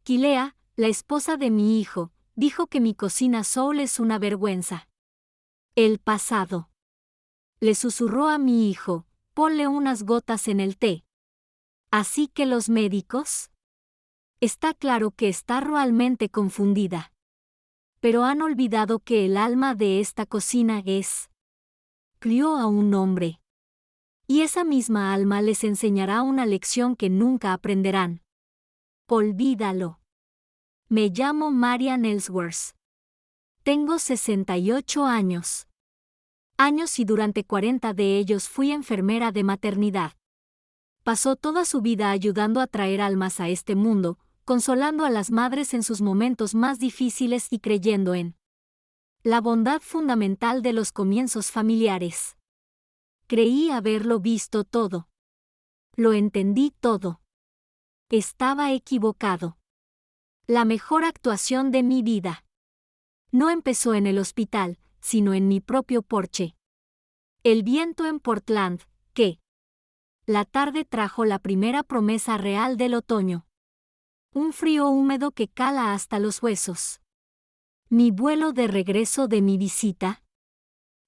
Kilea, la esposa de mi hijo, dijo que mi cocina Soul es una vergüenza. El pasado. Le susurró a mi hijo, ponle unas gotas en el té. Así que los médicos. Está claro que está realmente confundida. Pero han olvidado que el alma de esta cocina es. Crió a un hombre. Y esa misma alma les enseñará una lección que nunca aprenderán. Olvídalo. Me llamo Marian Ellsworth. Tengo 68 años. Y durante 40 de ellos fui enfermera de maternidad. Pasó toda su vida ayudando a traer almas a este mundo, consolando a las madres en sus momentos más difíciles y creyendo en la bondad fundamental de los comienzos familiares. Creí haberlo visto todo. Lo entendí todo. Estaba equivocado. La mejor actuación de mi vida no empezó en el hospital, sino en mi propio porche. El viento en Portland, que la tarde trajo la primera promesa real del otoño. Un frío húmedo que cala hasta los huesos. Mi vuelo de regreso de mi visita.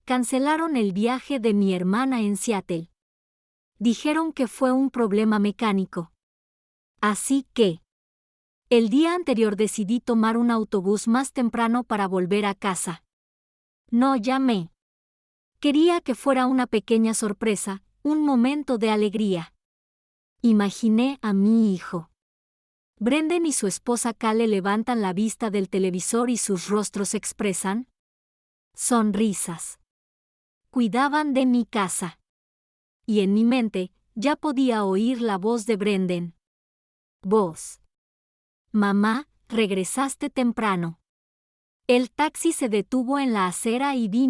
Cancelaron el viaje de mi hermana en Seattle. Dijeron que fue un problema mecánico. Así que el día anterior decidí tomar un autobús más temprano para volver a casa. No llamé. Quería que fuera una pequeña sorpresa, un momento de alegría. Imaginé a mi hijo. Brendan y su esposa Kale levantan la vista del televisor y sus rostros expresan sonrisas. Cuidaban de mi casa. Y en mi mente, ya podía oír la voz de Brendan. Voz. Mamá, regresaste temprano. El taxi se detuvo en la acera y vi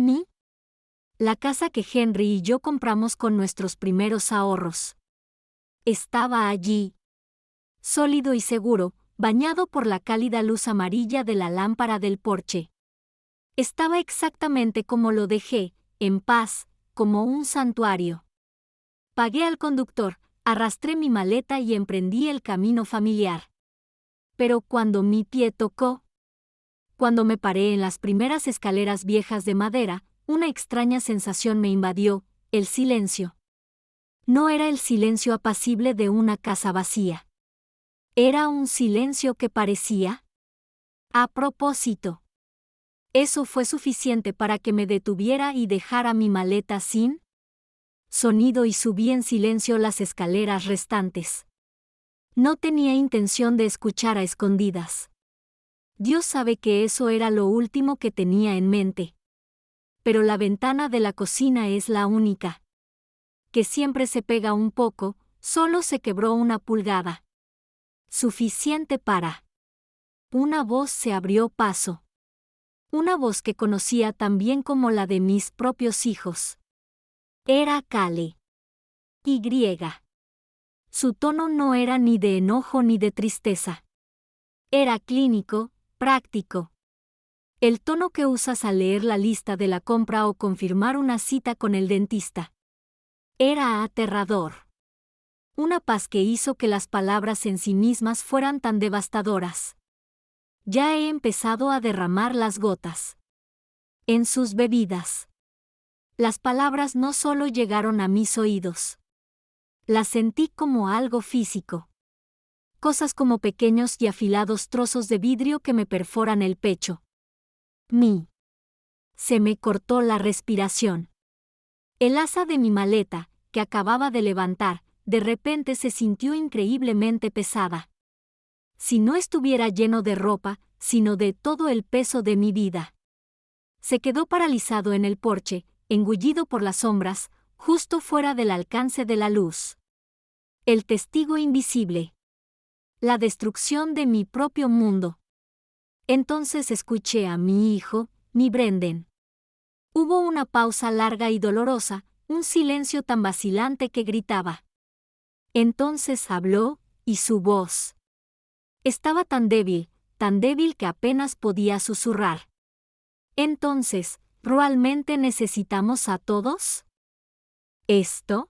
la casa que Henry y yo compramos con nuestros primeros ahorros. Estaba allí. Sólido y seguro, bañado por la cálida luz amarilla de la lámpara del porche. Estaba exactamente como lo dejé, en paz, como un santuario. Pagué al conductor, arrastré mi maleta y emprendí el camino familiar. Pero cuando mi pie tocó, cuando me paré en las primeras escaleras viejas de madera, una extraña sensación me invadió, el silencio. No era el silencio apacible de una casa vacía. Era un silencio que parecía. A propósito. Eso fue suficiente para que me detuviera y dejara mi maleta sin sonido y subí en silencio las escaleras restantes. No tenía intención de escuchar a escondidas. Dios sabe que eso era lo último que tenía en mente. Pero la ventana de la cocina es la única. Que siempre se pega un poco, solo se quebró una pulgada. Suficiente para. Una voz se abrió paso. Una voz que conocía tan bien como la de mis propios hijos. Era Kale. Y. Su tono no era ni de enojo ni de tristeza. Era clínico, práctico. El tono que usas al leer la lista de la compra o confirmar una cita con el dentista. Era aterrador. Una paz que hizo que las palabras en sí mismas fueran tan devastadoras. Ya he empezado a derramar las gotas. En sus bebidas. Las palabras no solo llegaron a mis oídos. Las sentí como algo físico. Cosas como pequeños y afilados trozos de vidrio que me perforan el pecho. Se me cortó la respiración. El asa de mi maleta, que acababa de levantar, de repente se sintió increíblemente pesada. Si no estuviera lleno de ropa, sino de todo el peso de mi vida. Se quedó paralizado en el porche, engullido por las sombras, justo fuera del alcance de la luz. El testigo invisible. La destrucción de mi propio mundo. Entonces escuché a mi hijo, mi Brendan. Hubo una pausa larga y dolorosa, un silencio tan vacilante que gritaba. Entonces habló, y su voz estaba tan débil que apenas podía susurrar. Entonces, ¿realmente necesitamos a todos? ¿Esto?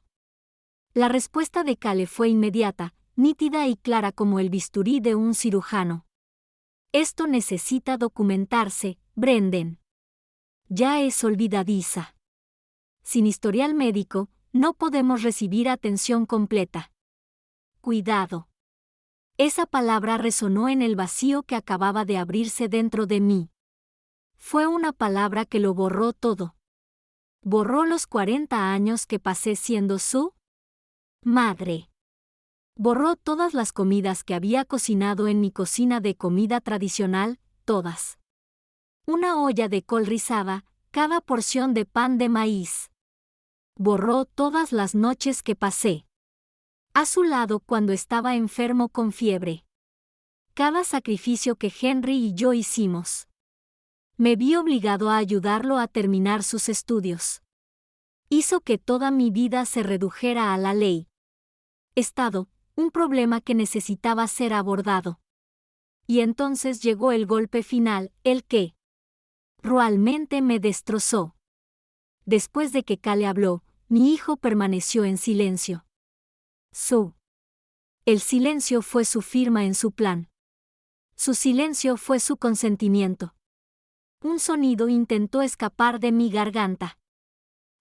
La respuesta de Kale fue inmediata, nítida y clara como el bisturí de un cirujano. Esto necesita documentarse, Brendan. Ya es olvidadiza. Sin historial médico, no podemos recibir atención completa. Cuidado. Esa palabra resonó en el vacío que acababa de abrirse dentro de mí. Fue una palabra que lo borró todo. Borró los 40 años que pasé siendo su madre. Borró todas las comidas que había cocinado en mi cocina de comida tradicional, todas. Una olla de col rizada, cada porción de pan de maíz. Borró todas las noches que pasé a su lado cuando estaba enfermo con fiebre. Cada sacrificio que Henry y yo hicimos. Me vi obligado a ayudarlo a terminar sus estudios. Hizo que toda mi vida se redujera a la ley. Estado, un problema que necesitaba ser abordado. Y entonces llegó el golpe final, el que realmente me destrozó. Después de que Cale habló, mi hijo permaneció en silencio. El silencio fue su firma en su plan. Su silencio fue su consentimiento. Un sonido intentó escapar de mi garganta.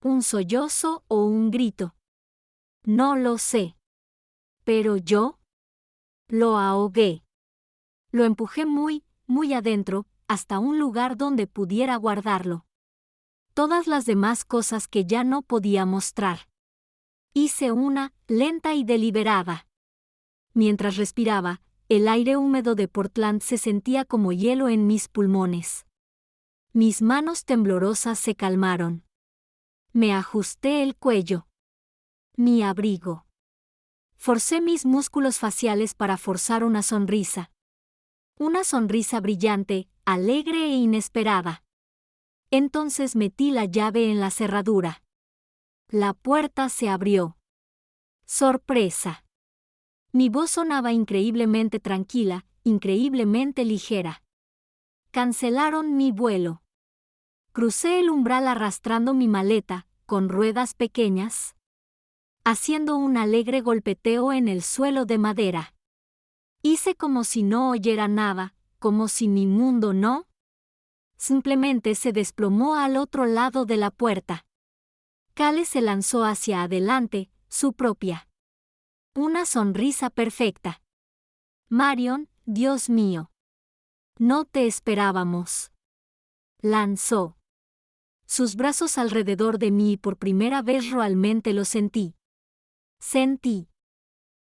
Un sollozo o un grito. No lo sé. Pero yo lo ahogué. Lo empujé muy, muy adentro, hasta un lugar donde pudiera guardarlo. Todas las demás cosas que ya no podía mostrar. Hice una, lenta y deliberada. Mientras respiraba, el aire húmedo de Portland se sentía como hielo en mis pulmones. Mis manos temblorosas se calmaron. Me ajusté el cuello. Mi abrigo. Forcé mis músculos faciales para forzar una sonrisa. Una sonrisa brillante, alegre e inesperada. Entonces metí la llave en la cerradura. La puerta se abrió. Sorpresa. Mi voz sonaba increíblemente tranquila, increíblemente ligera. Cancelaron mi vuelo. Crucé el umbral arrastrando mi maleta, con ruedas pequeñas, haciendo un alegre golpeteo en el suelo de madera. Hice como si no oyera nada, como si mi mundo no. Simplemente se desplomó al otro lado de la puerta. Cale se lanzó hacia adelante, su propia. Una sonrisa perfecta. Marion, Dios mío. No te esperábamos. Lanzó sus brazos alrededor de mí y por primera vez realmente lo sentí. Sentí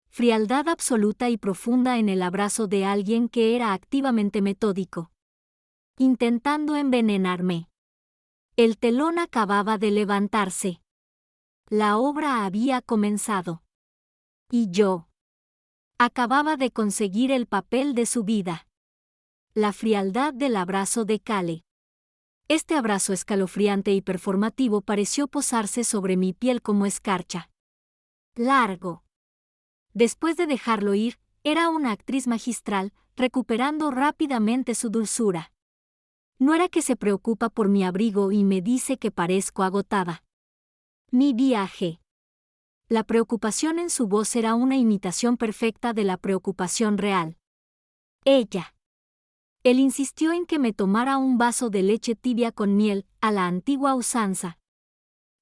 frialdad absoluta y profunda en el abrazo de alguien que era activamente metódico. Intentando envenenarme. El telón acababa de levantarse. La obra había comenzado. Y yo acababa de conseguir el papel de su vida. La frialdad del abrazo de Cale. Este abrazo escalofriante y performativo pareció posarse sobre mi piel como escarcha. Largo. Después de dejarlo ir, era una actriz magistral, recuperando rápidamente su dulzura. No era que se preocupa por mi abrigo y me dice que parezco agotada. Mi viaje. La preocupación en su voz era una imitación perfecta de la preocupación real. Ella. Él insistió en que me tomara un vaso de leche tibia con miel, a la antigua usanza.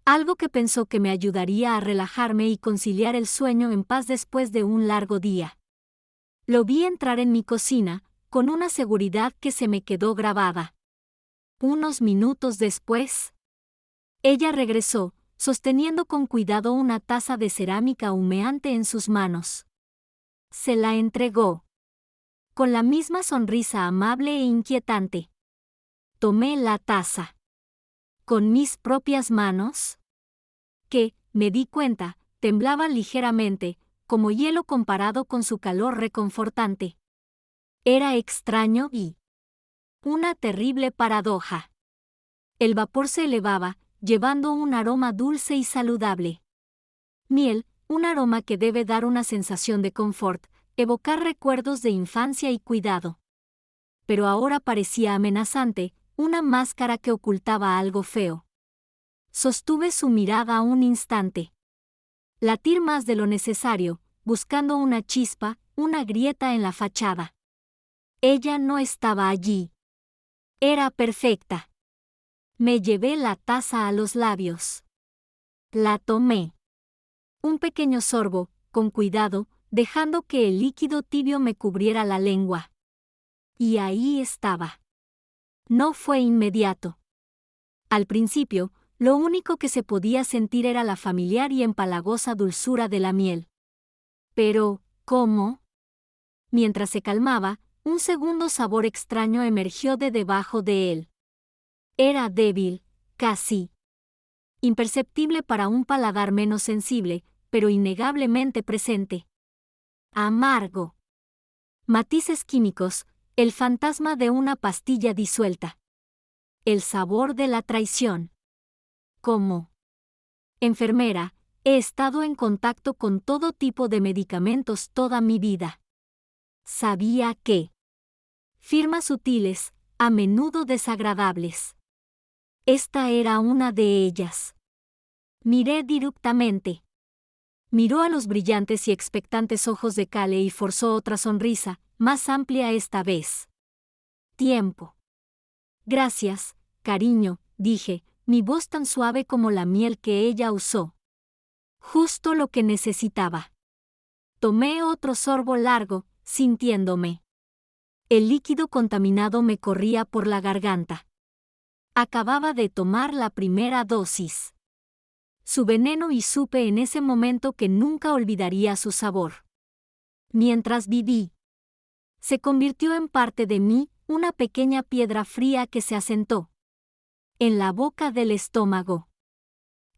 Algo que pensó que me ayudaría a relajarme y conciliar el sueño en paz después de un largo día. Lo vi entrar en mi cocina, con una seguridad que se me quedó grabada. Unos minutos después, ella regresó, sosteniendo con cuidado una taza de cerámica humeante en sus manos. Se la entregó. Con la misma sonrisa amable e inquietante. Tomé la taza. Con mis propias manos, que, me di cuenta, temblaban ligeramente, como hielo comparado con su calor reconfortante. Era extraño y una terrible paradoja. El vapor se elevaba, llevando un aroma dulce y saludable. Miel, un aroma que debe dar una sensación de confort, evocar recuerdos de infancia y cuidado. Pero ahora parecía amenazante, una máscara que ocultaba algo feo. Sostuve su mirada un instante. Latir más de lo necesario, buscando una chispa, una grieta en la fachada. Ella no estaba allí. Era perfecta. Me llevé la taza a los labios. La tomé. Un pequeño sorbo, con cuidado, dejando que el líquido tibio me cubriera la lengua. Y ahí estaba. No fue inmediato. Al principio, lo único que se podía sentir era la familiar y empalagosa dulzura de la miel. Pero, ¿cómo? Mientras se calmaba, un segundo sabor extraño emergió de debajo de él. Era débil, casi imperceptible para un paladar menos sensible, pero innegablemente presente. Amargo. Matices químicos, el fantasma de una pastilla disuelta. El sabor de la traición. Como enfermera, he estado en contacto con todo tipo de medicamentos toda mi vida. Sabía que firmas sutiles, a menudo desagradables. Esta era una de ellas. Miré directamente. Miró a los brillantes y expectantes ojos de Cale y forzó otra sonrisa, más amplia esta vez. Tiempo. Gracias, cariño, dije, mi voz tan suave como la miel que ella usó. Justo lo que necesitaba. Tomé otro sorbo largo, sintiéndome. El líquido contaminado me corría por la garganta. Acababa de tomar la primera dosis. Su veneno y supe en ese momento que nunca olvidaría su sabor. Mientras viví, se convirtió en parte de mí, una pequeña piedra fría que se asentó en la boca del estómago.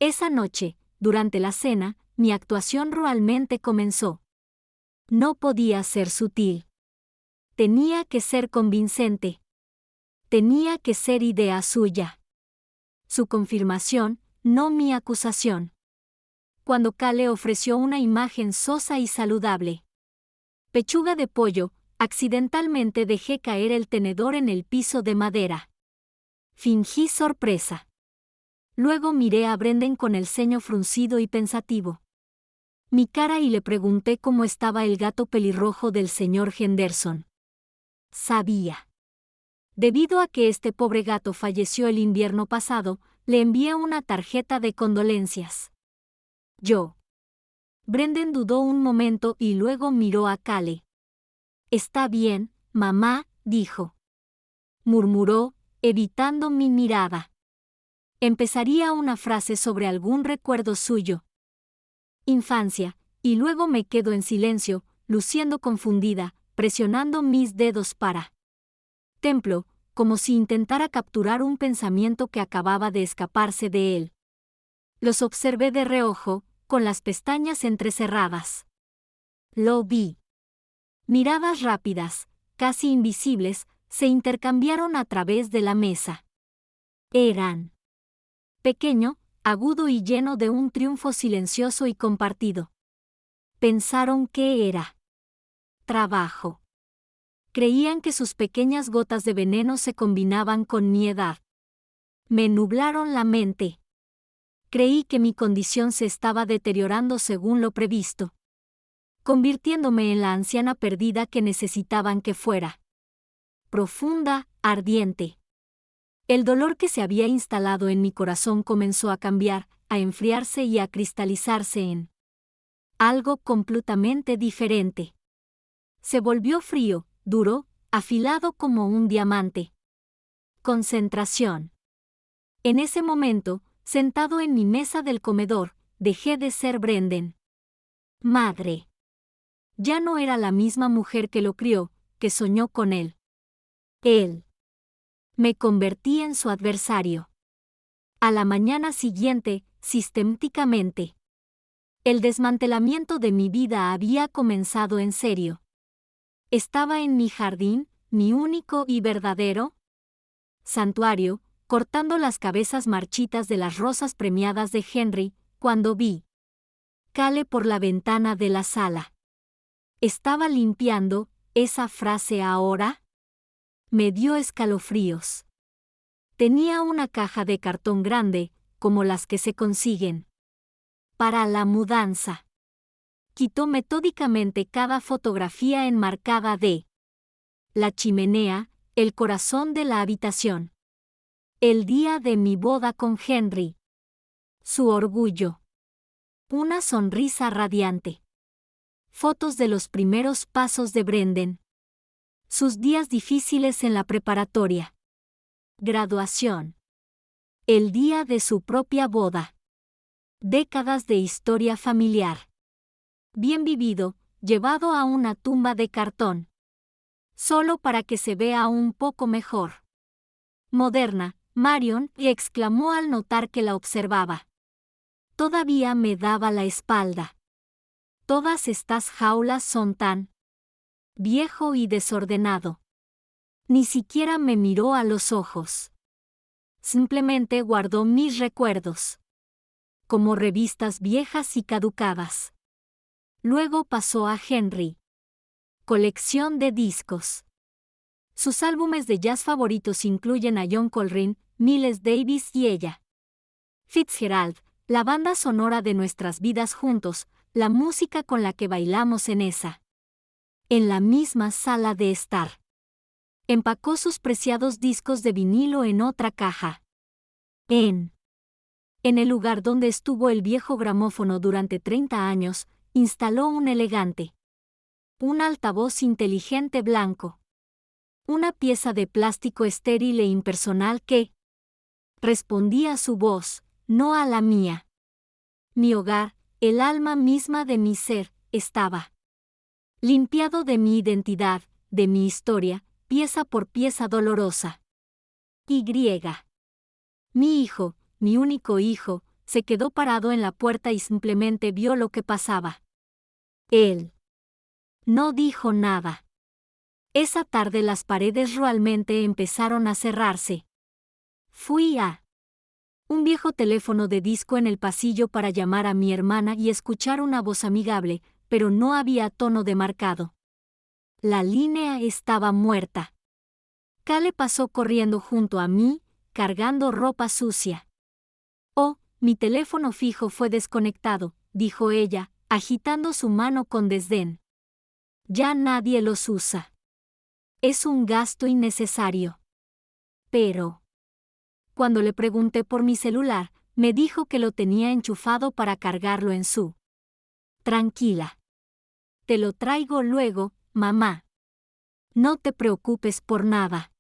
Esa noche, durante la cena, mi actuación realmente comenzó. No podía ser sutil. Tenía que ser convincente. Tenía que ser idea suya. Su confirmación, no mi acusación. Cuando Cale ofreció una imagen sosa y saludable. Pechuga de pollo, accidentalmente dejé caer el tenedor en el piso de madera. Fingí sorpresa. Luego miré a Brendan con el ceño fruncido y pensativo. Mi cara y le pregunté cómo estaba el gato pelirrojo del señor Henderson. Sabía. Debido a que este pobre gato falleció el invierno pasado, le envié una tarjeta de condolencias. Yo. Brendan dudó un momento y luego miró a Cale. Está bien, mamá, dijo. Murmuró, evitando mi mirada. Empezaría una frase sobre algún recuerdo suyo. Infancia, y luego me quedo en silencio, luciendo confundida, presionando mis dedos para templo, como si intentara capturar un pensamiento que acababa de escaparse de él. Los observé de reojo, con las pestañas entrecerradas. Lo vi. Miradas rápidas, casi invisibles, se intercambiaron a través de la mesa. Eran pequeño, agudo y lleno de un triunfo silencioso y compartido. Pensaron que era trabajo. Creían que sus pequeñas gotas de veneno se combinaban con mi edad. Me nublaron la mente. Creí que mi condición se estaba deteriorando según lo previsto, convirtiéndome en la anciana perdida que necesitaban que fuera. Profunda, ardiente. El dolor que se había instalado en mi corazón comenzó a cambiar, a enfriarse y a cristalizarse en algo completamente diferente. Se volvió frío, duro, afilado como un diamante. Concentración. En ese momento, sentado en mi mesa del comedor, dejé de ser Brendan. Madre. Ya no era la misma mujer que lo crió, que soñó con él. Él. Me convertí en su adversario. A la mañana siguiente, sistemáticamente. El desmantelamiento de mi vida había comenzado en serio. Estaba en mi jardín, mi único y verdadero santuario, cortando las cabezas marchitas de las rosas premiadas de Henry, cuando vi Cale por la ventana de la sala. ¿Estaba limpiando esa frase ahora? Me dio escalofríos. Tenía una caja de cartón grande, como las que se consiguen para la mudanza. Quitó metódicamente cada fotografía enmarcada de la chimenea, el corazón de la habitación. El día de mi boda con Henry. Su orgullo. Una sonrisa radiante. Fotos de los primeros pasos de Brendan. Sus días difíciles en la preparatoria. Graduación. El día de su propia boda. Décadas de historia familiar. Bien vivido, llevado a una tumba de cartón. Solo para que se vea un poco mejor. Moderna, Marion exclamó al notar que la observaba. Todavía me daba la espalda. Todas estas jaulas son tan viejo y desordenado. Ni siquiera me miró a los ojos. Simplemente guardó mis recuerdos. Como revistas viejas y caducadas. Luego pasó a Henry. Colección de discos. Sus álbumes de jazz favoritos incluyen a John Coltrane, Miles Davis y ella. Fitzgerald, la banda sonora de nuestras vidas juntos, la música con la que bailamos en la misma sala de estar. Empacó sus preciados discos de vinilo en otra caja. En el lugar donde estuvo el viejo gramófono durante 30 años, instaló un altavoz inteligente blanco. Una pieza de plástico estéril e impersonal que respondía a su voz, no a la mía. Mi hogar, el alma misma de mi ser, estaba limpiado de mi identidad, de mi historia, pieza por pieza dolorosa. Y. Mi hijo, mi único hijo, se quedó parado en la puerta y simplemente vio lo que pasaba. Él no dijo nada. Esa tarde las paredes realmente empezaron a cerrarse. Fui a un viejo teléfono de disco en el pasillo para llamar a mi hermana y escuchar una voz amigable, pero no había tono demarcado. La línea estaba muerta. Cale pasó corriendo junto a mí, cargando ropa sucia. Oh, mi teléfono fijo fue desconectado, dijo ella, agitando su mano con desdén. Ya nadie los usa. Es un gasto innecesario. Pero cuando le pregunté por mi celular, me dijo que lo tenía enchufado para cargarlo en su. Tranquila. Te lo traigo luego, mamá. No te preocupes por nada.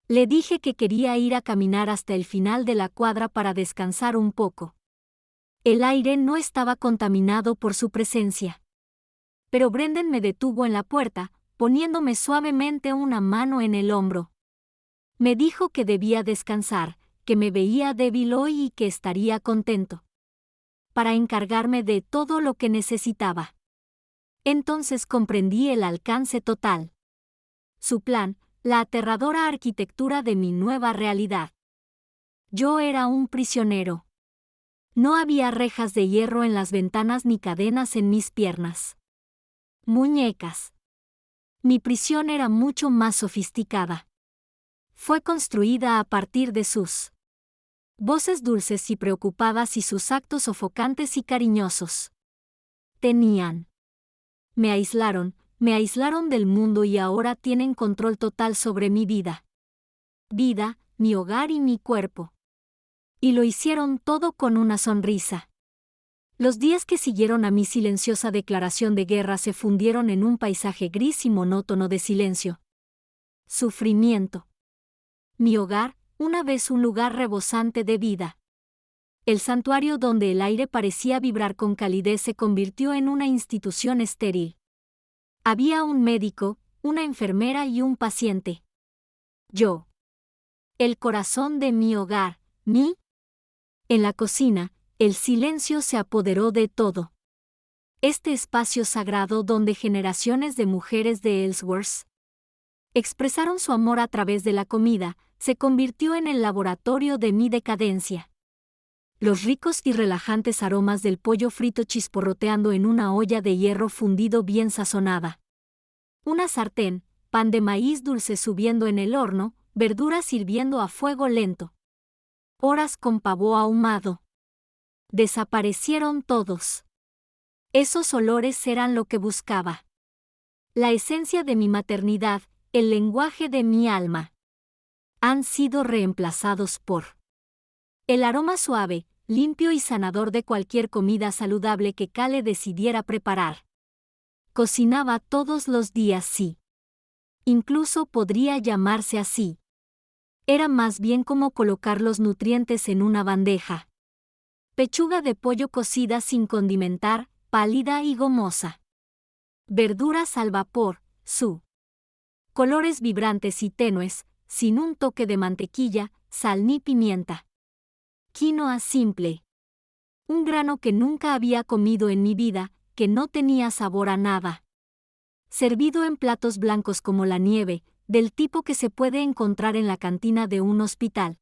Le dije que quería ir a caminar hasta el final de la cuadra para descansar un poco. El aire no estaba contaminado por su presencia. Pero Brendan me detuvo en la puerta, poniéndome suavemente una mano en el hombro. Me dijo que debía descansar, que me veía débil hoy y que estaría contento para encargarme de todo lo que necesitaba. Entonces comprendí el alcance total. Su plan, la aterradora arquitectura de mi nueva realidad. Yo era un prisionero. No había rejas de hierro en las ventanas ni cadenas en mis piernas. Muñecas. Mi prisión era mucho más sofisticada. Fue construida a partir de sus voces dulces y preocupadas y sus actos sofocantes y cariñosos. Me aislaron del mundo y ahora tienen control total sobre mi vida. Mi hogar y mi cuerpo. Y lo hicieron todo con una sonrisa. Los días que siguieron a mi silenciosa declaración de guerra se fundieron en un paisaje gris y monótono de silencio. Sufrimiento. Mi hogar, una vez un lugar rebosante de vida. El santuario donde el aire parecía vibrar con calidez se convirtió en una institución estéril. Había un médico, una enfermera y un paciente. Yo. El corazón de mi hogar, En la cocina, el silencio se apoderó de todo. Este espacio sagrado donde generaciones de mujeres de Ellsworth expresaron su amor a través de la comida, se convirtió en el laboratorio de mi decadencia. Los ricos y relajantes aromas del pollo frito chisporroteando en una olla de hierro fundido bien sazonada. Una sartén, pan de maíz dulce subiendo en el horno, verduras hirviendo a fuego lento. Horas con pavo ahumado. Desaparecieron todos. Esos olores eran lo que buscaba. La esencia de mi maternidad, el lenguaje de mi alma, han sido reemplazados por el aroma suave, limpio y sanador de cualquier comida saludable que Kale decidiera preparar. Cocinaba todos los días, sí. Incluso podría llamarse así. Era más bien como colocar los nutrientes en una bandeja. Pechuga de pollo cocida sin condimentar, pálida y gomosa. Verduras al vapor, su. Colores vibrantes y tenues, sin un toque de mantequilla, sal ni pimienta. Quinoa simple. Un grano que nunca había comido en mi vida, que no tenía sabor a nada. Servido en platos blancos como la nieve, del tipo que se puede encontrar en la cantina de un hospital.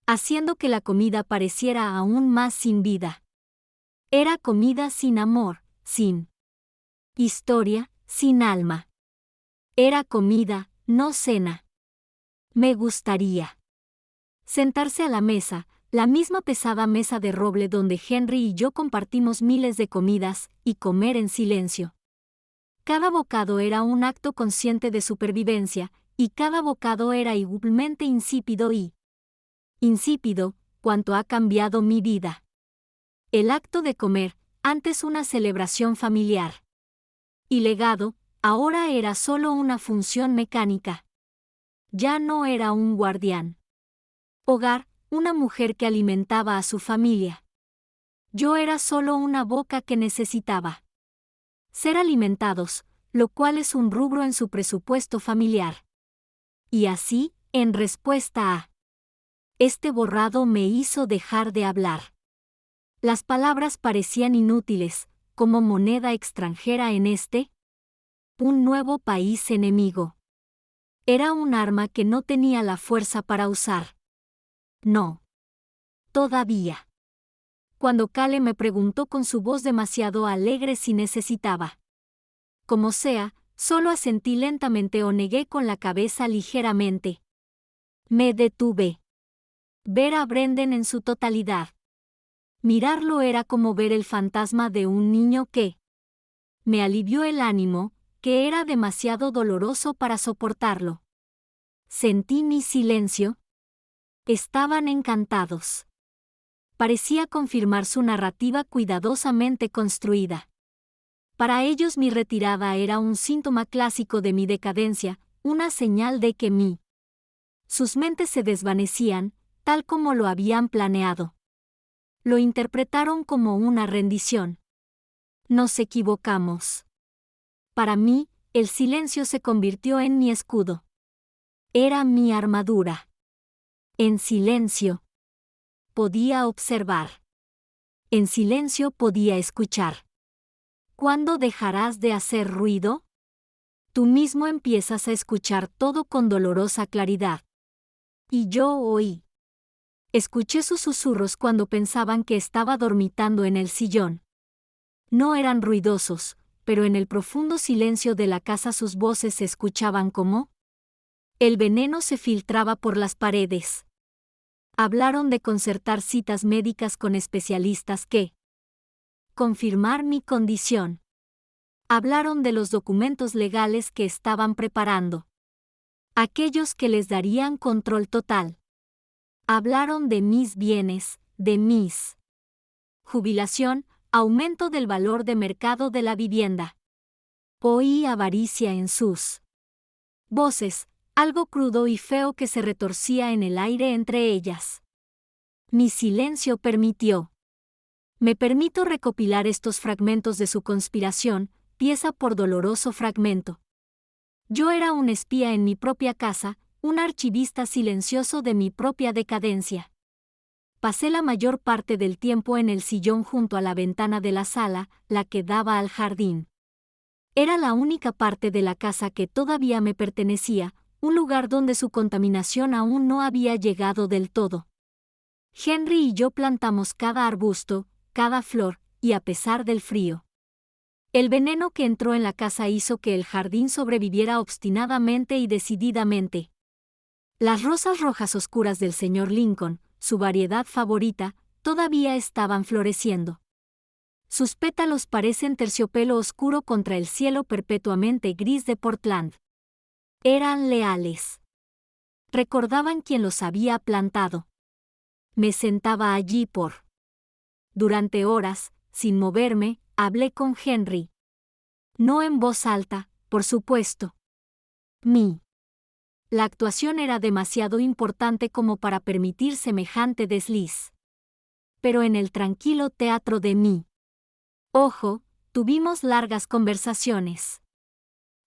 Haciendo que la comida pareciera aún más sin vida. Era comida sin amor, sin historia, sin alma. Era comida, no cena. Me gustaría sentarse a la mesa, la misma pesada mesa de roble donde Henry y yo compartimos miles de comidas, y comer en silencio. Cada bocado era un acto consciente de supervivencia, y cada bocado era igualmente insípido y insípido, cuanto ha cambiado mi vida. El acto de comer, antes una celebración familiar y legado, ahora era solo una función mecánica. Ya no era un guardián. Hogar, una mujer que alimentaba a su familia. Yo era solo una boca que necesitaba ser alimentados, lo cual es un rubro en su presupuesto familiar. Y así, en respuesta a este borrado me hizo dejar de hablar. Las palabras parecían inútiles, como moneda extranjera en un nuevo país enemigo. Era un arma que no tenía la fuerza para usar. No. Todavía. Cuando Kale me preguntó con su voz demasiado alegre si necesitaba. Como sea, solo asentí lentamente o negué con la cabeza ligeramente. Me detuve. Ver a Brendan en su totalidad. Mirarlo era como ver el fantasma de un niño que me alivió el ánimo, que era demasiado doloroso para soportarlo. Sentí mi silencio. Estaban encantados. Parecía confirmar su narrativa cuidadosamente construida. Para ellos mi retirada era un síntoma clásico de mi decadencia, una señal de que sus mentes se desvanecían, tal como lo habían planeado. Lo interpretaron como una rendición. Nos equivocamos. Para mí, el silencio se convirtió en mi escudo. Era mi armadura. En silencio podía observar. En silencio podía escuchar. ¿Cuándo dejarás de hacer ruido? Tú mismo empiezas a escuchar todo con dolorosa claridad. Y yo oí. Escuché sus susurros cuando pensaban que estaba dormitando en el sillón. No eran ruidosos, pero en el profundo silencio de la casa sus voces se escuchaban como el veneno se filtraba por las paredes. Hablaron de concertar citas médicas con especialistas que confirmar mi condición. Hablaron de los documentos legales que estaban preparando. Aquellos que les darían control total. Hablaron de mis bienes, de mis jubilación, aumento del valor de mercado de la vivienda. Oí avaricia en sus voces, algo crudo y feo que se retorcía en el aire entre ellas. Mi silencio permitió. Me permito recopilar estos fragmentos de su conspiración, pieza por doloroso fragmento. Yo era un espía en mi propia casa, un archivista silencioso de mi propia decadencia. Pasé la mayor parte del tiempo en el sillón junto a la ventana de la sala, la que daba al jardín. Era la única parte de la casa que todavía me pertenecía, un lugar donde su contaminación aún no había llegado del todo. Henry y yo plantamos cada arbusto, cada flor, y a pesar del frío. El veneno que entró en la casa hizo que el jardín sobreviviera obstinadamente y decididamente. Las rosas rojas oscuras del señor Lincoln, su variedad favorita, todavía estaban floreciendo. Sus pétalos parecen terciopelo oscuro contra el cielo perpetuamente gris de Portland. Eran leales. Recordaban quién los había plantado. Me sentaba allí durante horas, sin moverme, hablé con Henry. No en voz alta, por supuesto. La actuación era demasiado importante como para permitir semejante desliz. Pero en el tranquilo teatro de mi ojo, tuvimos largas conversaciones.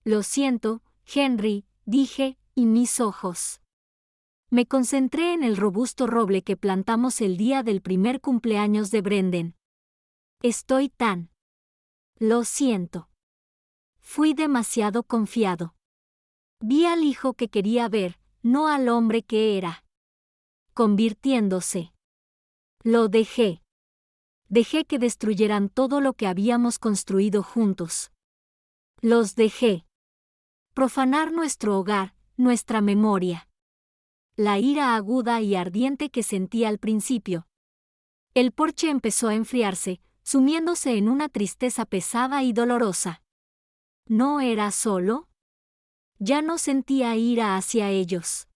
Lo siento, Henry, dije, y mis ojos. Me concentré en el robusto roble que plantamos el día del primer cumpleaños de Brendan. Estoy tan... Lo siento. Fui demasiado confiado. Vi al hijo que quería ver, no al hombre que era. Convirtiéndose. Lo dejé. Dejé que destruyeran todo lo que habíamos construido juntos. Los dejé. Profanar nuestro hogar, nuestra memoria. La ira aguda y ardiente que sentí al principio. El porche empezó a enfriarse, sumiéndose en una tristeza pesada y dolorosa. ¿No era solo? Ya no sentía ira hacia ellos.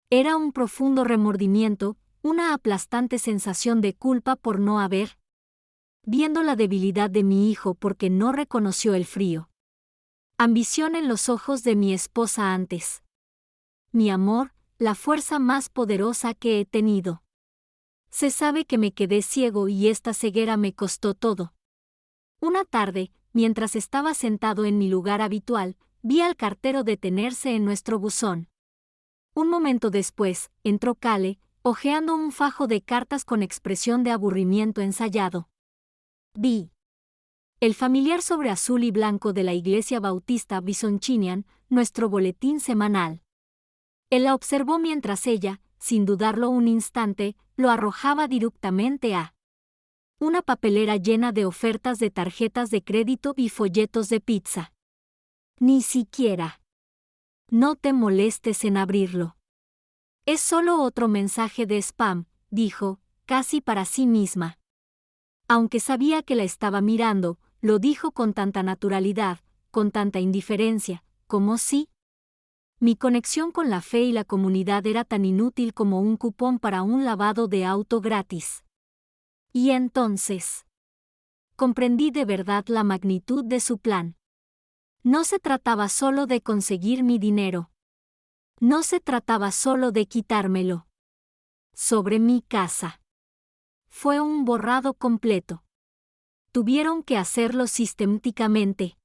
Era un profundo remordimiento, una aplastante sensación de culpa por no haber viendo la debilidad de mi hijo porque no reconoció el frío. Ambición en los ojos de mi esposa antes. Mi amor, la fuerza más poderosa que he tenido. Se sabe que me quedé ciego y esta ceguera me costó todo. Una tarde, mientras estaba sentado en mi lugar habitual, vi al cartero detenerse en nuestro buzón. Un momento después, entró Cale, hojeando un fajo de cartas con expresión de aburrimiento ensayado. Vi. El familiar sobre azul y blanco de la Iglesia Bautista Bisonchinian, nuestro boletín semanal. Él la observó mientras ella, sin dudarlo un instante, lo arrojaba directamente a una papelera llena de ofertas de tarjetas de crédito y folletos de pizza. Ni siquiera. No te molestes en abrirlo. Es solo otro mensaje de spam, dijo, casi para sí misma. Aunque sabía que la estaba mirando, lo dijo con tanta naturalidad, con tanta indiferencia, como si mi conexión con la fe y la comunidad era tan inútil como un cupón para un lavado de auto gratis. Y entonces comprendí de verdad la magnitud de su plan. No se trataba solo de conseguir mi dinero. No se trataba solo de quitármelo. Sobre mi casa. Fue un borrado completo. Tuvieron que hacerlo sistemáticamente.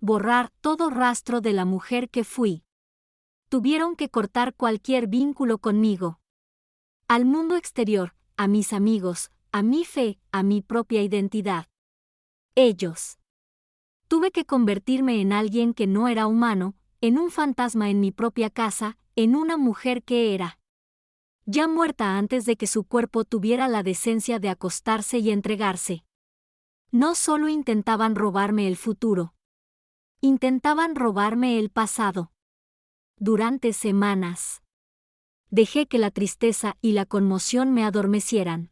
Borrar todo rastro de la mujer que fui. Tuvieron que cortar cualquier vínculo conmigo. Al mundo exterior, a mis amigos, a mi fe, a mi propia identidad. Ellos. Tuve que convertirme en alguien que no era humano, en un fantasma en mi propia casa, en una mujer que era ya muerta antes de que su cuerpo tuviera la decencia de acostarse y entregarse. No solo intentaban robarme el futuro. Intentaban robarme el pasado. Durante semanas. Dejé que la tristeza y la conmoción me adormecieran.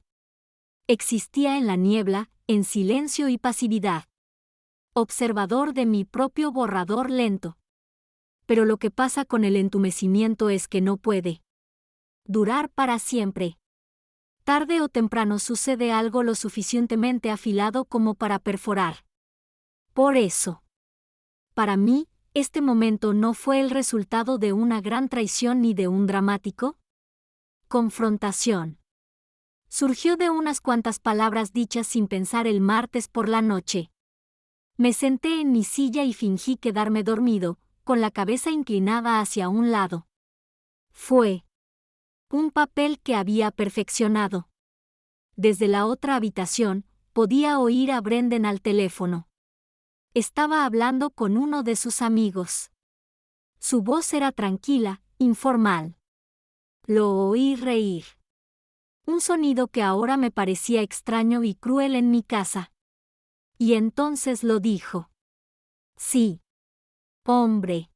Existía en la niebla, en silencio y pasividad. Observador de mi propio borrador lento. Pero lo que pasa con el entumecimiento es que no puede durar para siempre. Tarde o temprano sucede algo lo suficientemente afilado como para perforar. Por eso, para mí, este momento no fue el resultado de una gran traición ni de un dramático confrontación. Surgió de unas cuantas palabras dichas sin pensar el martes por la noche. Me senté en mi silla y fingí quedarme dormido, con la cabeza inclinada hacia un lado. Fue un papel que había perfeccionado. Desde la otra habitación, podía oír a Brendan al teléfono. Estaba hablando con uno de sus amigos. Su voz era tranquila, informal. Lo oí reír. Un sonido que ahora me parecía extraño y cruel en mi casa. Y entonces lo dijo. Sí. Hombre.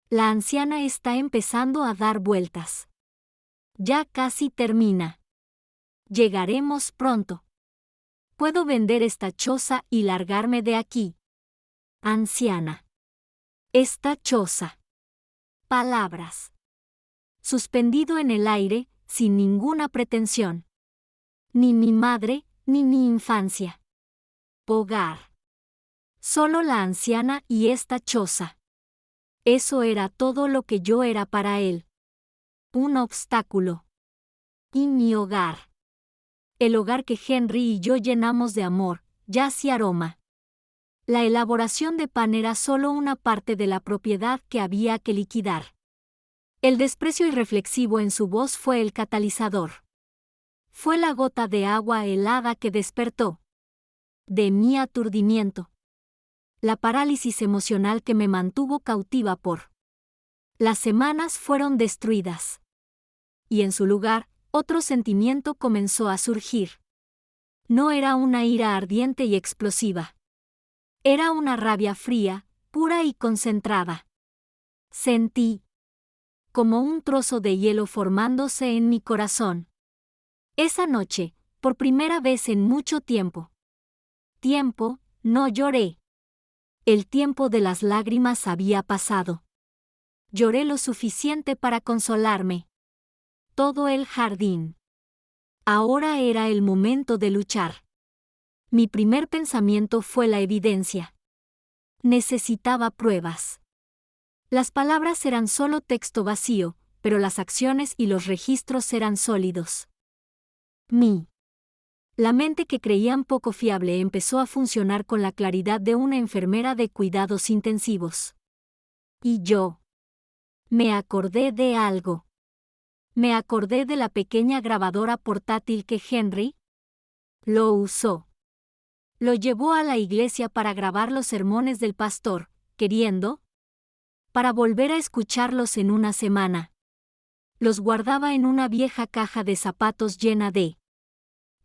La anciana está empezando a dar vueltas. Ya casi termina. Llegaremos pronto. Puedo vender esta choza y largarme de aquí. Anciana. Esta choza. palabras. Suspendido en el aire, sin ninguna pretensión. Ni mi madre, ni mi infancia. Hogar. Solo la anciana y esta choza. Eso era todo lo que yo era para él. Un obstáculo. Y mi hogar. El hogar que Henry y yo llenamos de amor, jazz y aroma. La elaboración de pan era solo una parte de la propiedad que había que liquidar. El desprecio irreflexivo en su voz fue el catalizador. Fue la gota de agua helada que despertó de mi aturdimiento. La parálisis emocional que me mantuvo cautiva por las semanas fueron destruidas. Y en su lugar, otro sentimiento comenzó a surgir. No era una ira ardiente y explosiva. Era una rabia fría, pura y concentrada. Sentí como un trozo de hielo formándose en mi corazón. Esa noche, por primera vez en mucho tiempo, no lloré. El tiempo de las lágrimas había pasado. Lloré lo suficiente para consolarme. Todo el jardín. Ahora era el momento de luchar. Mi primer pensamiento fue la evidencia. Necesitaba pruebas. Las palabras eran solo texto vacío, pero las acciones y los registros eran sólidos. La mente que creían poco fiable empezó a funcionar con la claridad de una enfermera de cuidados intensivos. Y yo me acordé de algo. Me acordé de la pequeña grabadora portátil que Henry lo usó. Lo llevó a la iglesia para grabar los sermones del pastor, queriendo para volver a escucharlos en una semana. Los guardaba en una vieja caja de zapatos llena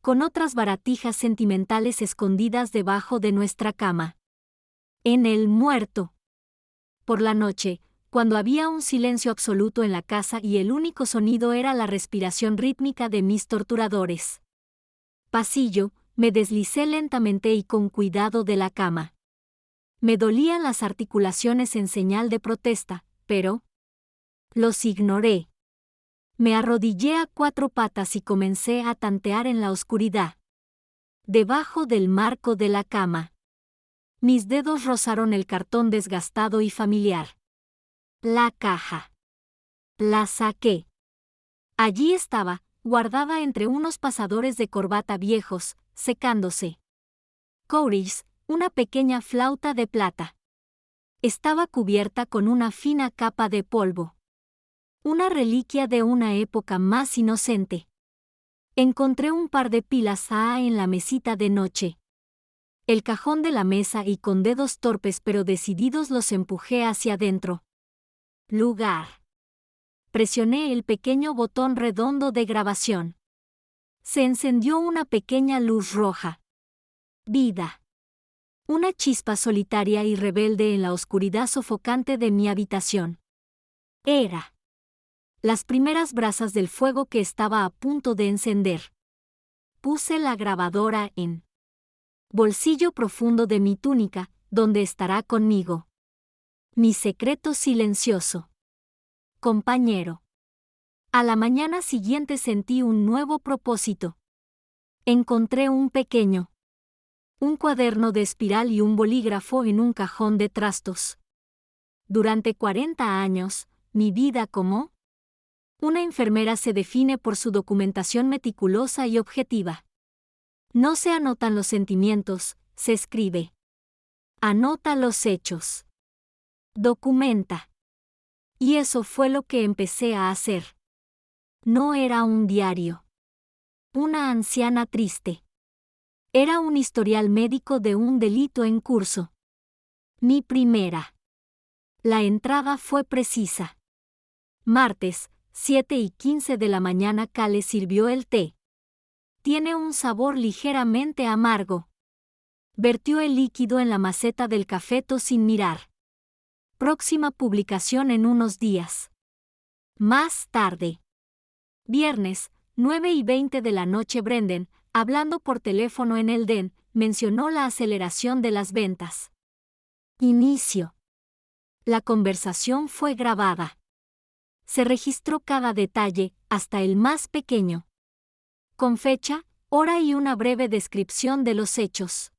con otras baratijas sentimentales escondidas debajo de nuestra cama. En el muerto. Por la noche, cuando había un silencio absoluto en la casa y el único sonido era la respiración rítmica de mis torturadores. Pasillo, me deslicé lentamente y con cuidado de la cama. Me dolían las articulaciones en señal de protesta, pero los ignoré. Me arrodillé a 4 patas y comencé a tantear en la oscuridad. Debajo del marco de la cama. Mis dedos rozaron el cartón desgastado y familiar. La caja. La saqué. Allí estaba, guardada entre unos pasadores de corbata viejos, secándose. Courage, una pequeña flauta de plata. Estaba cubierta con una fina capa de polvo. Una reliquia de una época más inocente. Encontré un par de pilas AA en la mesita de noche. El cajón de la mesa y con dedos torpes pero decididos los empujé hacia adentro. Lugar. Presioné el pequeño botón redondo de grabación. Se encendió una pequeña luz roja. Vida. Una chispa solitaria y rebelde en la oscuridad sofocante de mi habitación. Era las primeras brasas del fuego que estaba a punto de encender. Puse la grabadora en bolsillo profundo de mi túnica, donde estará conmigo. Mi secreto silencioso. Compañero. A la mañana siguiente sentí un nuevo propósito. Encontré un cuaderno de espiral y un bolígrafo en un cajón de trastos. Durante 40 años, mi vida como una enfermera se define por su documentación meticulosa y objetiva. No se anotan los sentimientos, se escribe. Anota los hechos. Documenta. Y eso fue lo que empecé a hacer. No era un diario. Una anciana triste. Era un historial médico de un delito en curso. Mi primera. La entrada fue precisa. Martes, 7:15 de la mañana. Cale sirvió el té. Tiene un sabor ligeramente amargo. Vertió el líquido en la maceta del cafeto sin mirar. Próxima publicación en unos días. Más tarde. Viernes, 9:20 de la noche. Brendan, hablando por teléfono en el DEN, mencionó la aceleración de las ventas. Inicio. La conversación fue grabada. Se registró cada detalle, hasta el más pequeño. Con fecha, hora y una breve descripción de los hechos.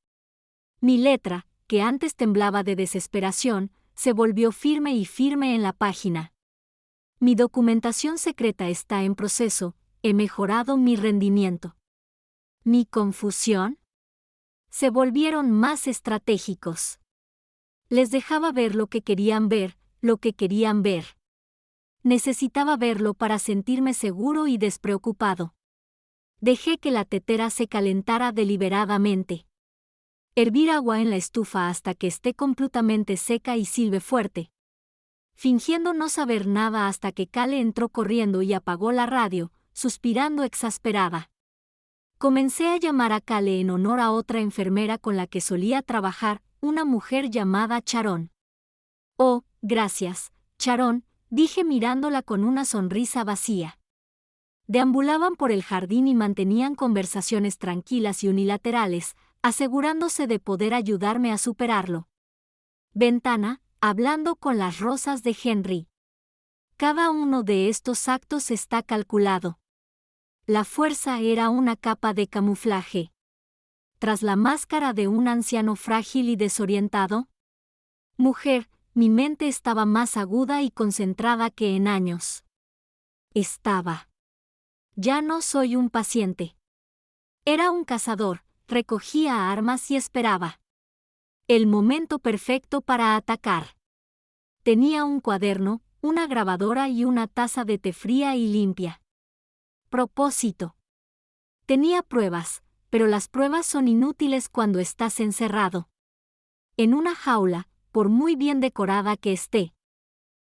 Mi letra, que antes temblaba de desesperación, se volvió firme y firme en la página. Mi documentación secreta está en proceso, he mejorado mi rendimiento. Mi confusión. Se volvieron más estratégicos. Les dejaba ver lo que querían ver, lo que querían ver. Necesitaba verlo para sentirme seguro y despreocupado. Dejé que la tetera se calentara deliberadamente. Hervir agua en la estufa hasta que esté completamente seca y silbe fuerte. Fingiendo no saber nada hasta que Kale entró corriendo y apagó la radio, suspirando exasperada. Comencé a llamar a Kale en honor a otra enfermera con la que solía trabajar, una mujer llamada Sharon. Oh, gracias, Sharon, dije mirándola con una sonrisa vacía. Deambulaban por el jardín y mantenían conversaciones tranquilas y unilaterales, asegurándose de poder ayudarme a superarlo. Ventana, hablando con las rosas de Henry. Cada uno de estos actos está calculado. La fuerza era una capa de camuflaje. Tras la máscara de un anciano frágil y desorientado. Mujer, mi mente estaba más aguda y concentrada que en años. Ya no soy un paciente. Era un cazador, recogía armas y esperaba. El momento perfecto para atacar. Tenía un cuaderno, una grabadora y una taza de té fría y limpia. Propósito. Tenía pruebas, pero las pruebas son inútiles cuando estás encerrado. En una jaula, por muy bien decorada que esté.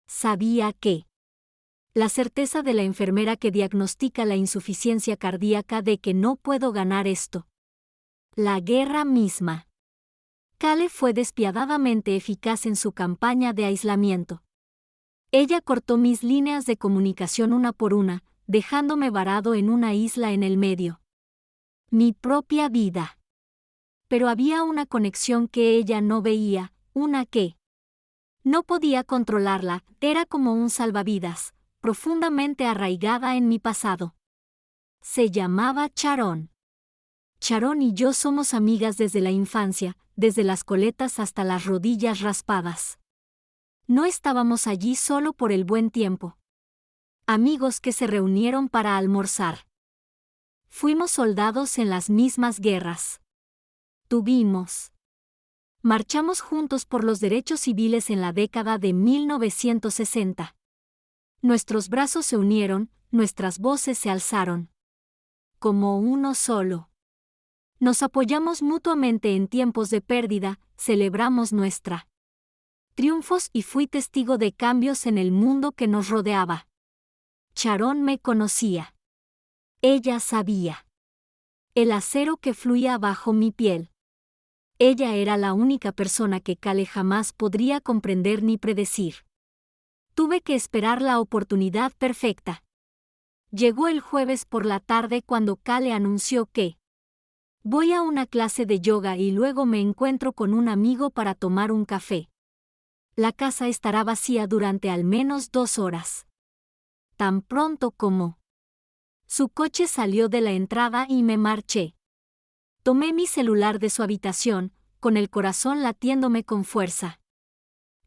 Sabía que. La certeza de la enfermera que diagnostica la insuficiencia cardíaca de que no puedo ganar esto. La guerra misma. Kale fue despiadadamente eficaz en su campaña de aislamiento. Ella cortó mis líneas de comunicación una por una, dejándome varado en una isla en el medio. Mi propia vida. Pero había una conexión que ella no veía, una que no podía controlarla, era como un salvavidas, profundamente arraigada en mi pasado. Se llamaba Sharon. Sharon y yo somos amigas desde la infancia, desde las coletas hasta las rodillas raspadas. No estábamos allí solo por el buen tiempo. Amigos que se reunieron para almorzar. Fuimos soldados en las mismas guerras. Marchamos juntos por los derechos civiles en la década de 1960. Nuestros brazos se unieron, nuestras voces se alzaron. Como uno solo. Nos apoyamos mutuamente en tiempos de pérdida, celebramos nuestra triunfos y fui testigo de cambios en el mundo que nos rodeaba. Sharon me conocía. Ella sabía. El acero que fluía bajo mi piel. Ella era la única persona que Kale jamás podría comprender ni predecir. Tuve que esperar la oportunidad perfecta. Llegó el jueves por la tarde cuando Kale anunció que voy a una clase de yoga y luego me encuentro con un amigo para tomar un café. La casa estará vacía durante al menos 2 horas. Tan pronto como su coche salió de la entrada y me marché. Tomé mi celular de su habitación, con el corazón latiéndome con fuerza.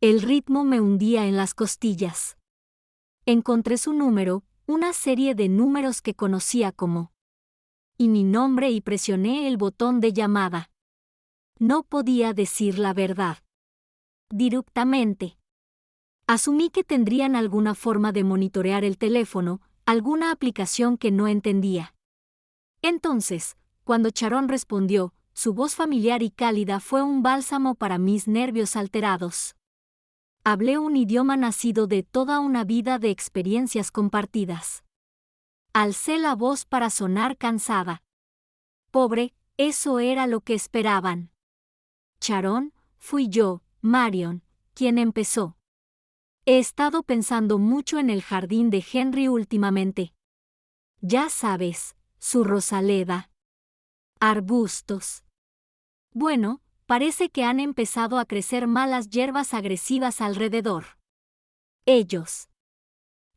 El ritmo me hundía en las costillas. Encontré su número, una serie de números que conocía como y mi nombre y presioné el botón de llamada. No podía decir la verdad. Directamente. Asumí que tendrían alguna forma de monitorear el teléfono, alguna aplicación que no entendía. Entonces, cuando Sharon respondió, su voz familiar y cálida fue un bálsamo para mis nervios alterados. Hablé un idioma nacido de toda una vida de experiencias compartidas. Alcé la voz para sonar cansada. Pobre, eso era lo que esperaban. Sharon, fui yo, Marion, quien empezó. He estado pensando mucho en el jardín de Henry últimamente. Ya sabes, su rosaleda. Arbustos. Bueno, parece que han empezado a crecer malas hierbas agresivas alrededor. Ellos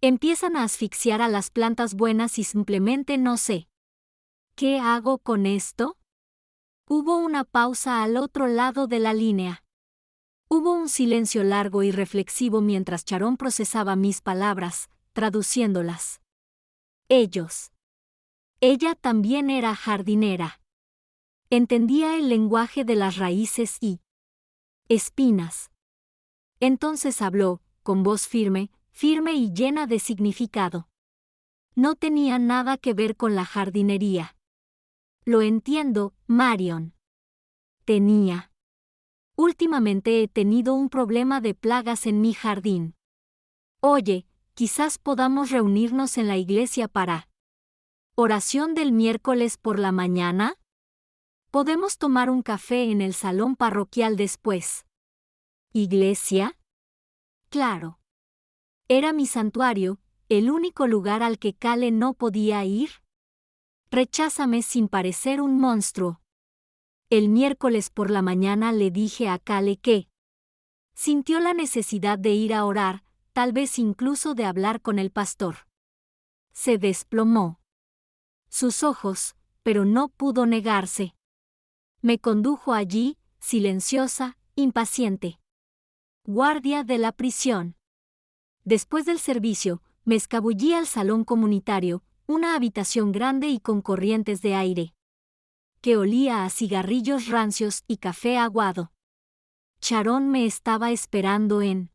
Empiezan a asfixiar a las plantas buenas y simplemente no sé. ¿Qué hago con esto? Hubo una pausa al otro lado de la línea. Hubo un silencio largo y reflexivo mientras Sharon procesaba mis palabras, traduciéndolas. Ellos. Ella también era jardinera. Entendía el lenguaje de las raíces y espinas. Entonces habló, con voz firme, firme y llena de significado. No tenía nada que ver con la jardinería. Lo entiendo, Marion. Tenía. Últimamente he tenido un problema de plagas en mi jardín. Oye, quizás podamos reunirnos en la iglesia para oración del miércoles por la mañana. Podemos tomar un café en el salón parroquial después. ¿Iglesia? Claro. Era mi santuario, el único lugar al que Cale no podía ir. Recházame sin parecer un monstruo. El miércoles por la mañana le dije a Cale que sintió la necesidad de ir a orar, tal vez incluso de hablar con el pastor. Se desplomó. Sus ojos, pero no pudo negarse. Me condujo allí, silenciosa, impaciente. Guardia de la prisión. Después del servicio, me escabullí al salón comunitario, una habitación grande y con corrientes de aire, que olía a cigarrillos rancios y café aguado. Sharon me estaba esperando en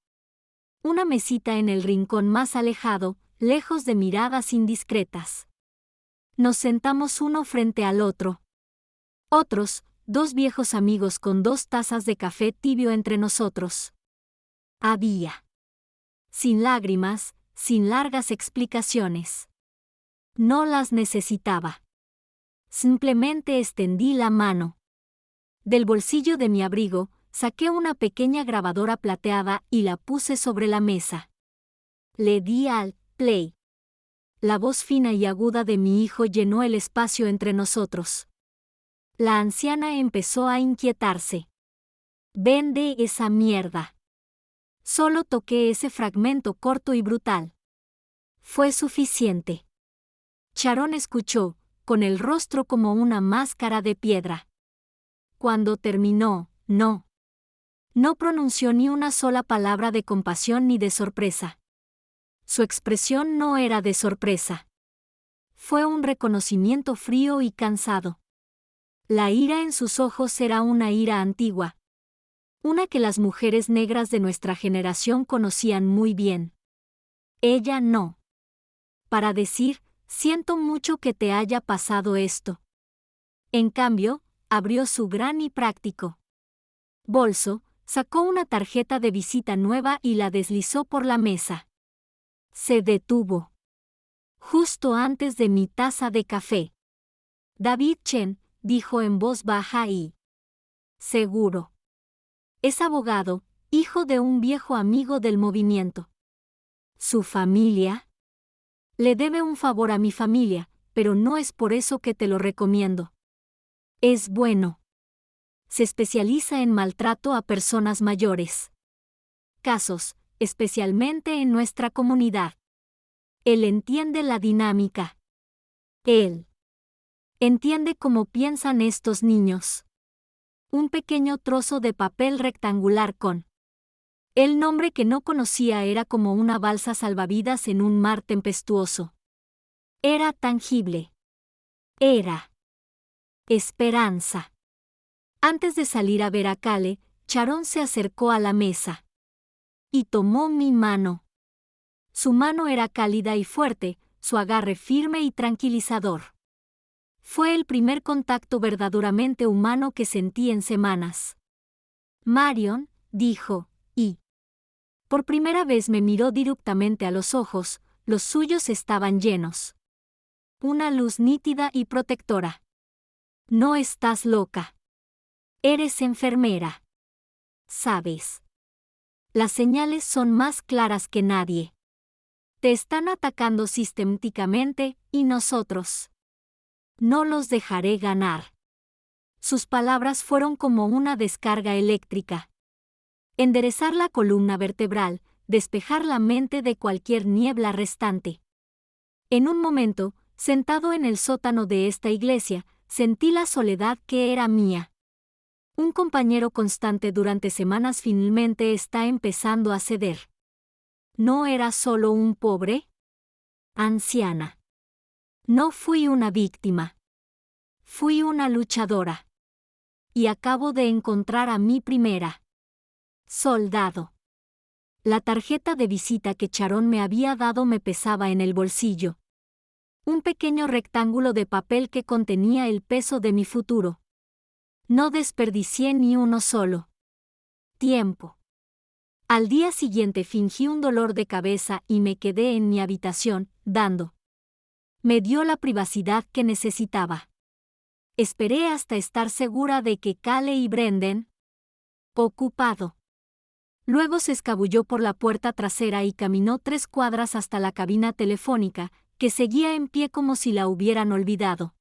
una mesita en el rincón más alejado, lejos de miradas indiscretas. Nos sentamos uno frente al otro. Otros, dos viejos amigos con 2 tazas de café tibio entre nosotros. Había. Sin lágrimas, sin largas explicaciones. No las necesitaba. Simplemente extendí la mano. Del bolsillo de mi abrigo, saqué una pequeña grabadora plateada y la puse sobre la mesa. Le di al play. La voz fina y aguda de mi hijo llenó el espacio entre nosotros. La anciana empezó a inquietarse. Vende esa mierda. Solo toqué ese fragmento corto y brutal. Fue suficiente. Sharon escuchó, con el rostro como una máscara de piedra. Cuando terminó, no pronunció ni una sola palabra de compasión ni de sorpresa. Su expresión no era de sorpresa. Fue un reconocimiento frío y cansado. La ira en sus ojos era una ira antigua. Una que las mujeres negras de nuestra generación conocían muy bien. Ella no. Para decir, siento mucho que te haya pasado esto. En cambio, abrió su gran y práctico bolso, sacó una tarjeta de visita nueva y la deslizó por la mesa. Se detuvo. Justo antes de mi taza de café. David Chen, dijo en voz baja y seguro. Es abogado, hijo de un viejo amigo del movimiento. ¿Su familia? Le debe un favor a mi familia, pero no es por eso que te lo recomiendo. Es bueno. Se especializa en maltrato a personas mayores. Casos, especialmente en nuestra comunidad. Él entiende la dinámica. Él entiende cómo piensan estos niños. Un pequeño trozo de papel rectangular con el nombre que no conocía era como una balsa salvavidas en un mar tempestuoso. Era tangible. Era esperanza. Antes de salir a ver a Cale, Sharon se acercó a la mesa y tomó mi mano. Su mano era cálida y fuerte, su agarre firme y tranquilizador. Fue el primer contacto verdaderamente humano que sentí en semanas. Marion, dijo, y por primera vez me miró directamente a los ojos, los suyos estaban llenos. Una luz nítida y protectora. No estás loca. Eres enfermera. Sabes. Las señales son más claras que nadie. Te están atacando sistemáticamente, y nosotros no los dejaré ganar. Sus palabras fueron como una descarga eléctrica. Enderezar la columna vertebral, despejar la mente de cualquier niebla restante. En un momento, sentado en el sótano de esta iglesia, sentí la soledad que era mía. Un compañero constante durante semanas finalmente está empezando a ceder. No era solo un pobre anciana. No fui una víctima. Fui una luchadora. Y acabo de encontrar a mi primera soldado. La tarjeta de visita que Sharon me había dado me pesaba en el bolsillo. Un pequeño rectángulo de papel que contenía el peso de mi futuro. No desperdicié ni uno solo tiempo. Al día siguiente fingí un dolor de cabeza y me quedé en mi habitación, me dio la privacidad que necesitaba. Esperé hasta estar segura de que Cale y Brendan, ocupado. Luego se escabulló por la puerta trasera y caminó 3 cuadras hasta la cabina telefónica, que seguía en pie como si la hubieran olvidado.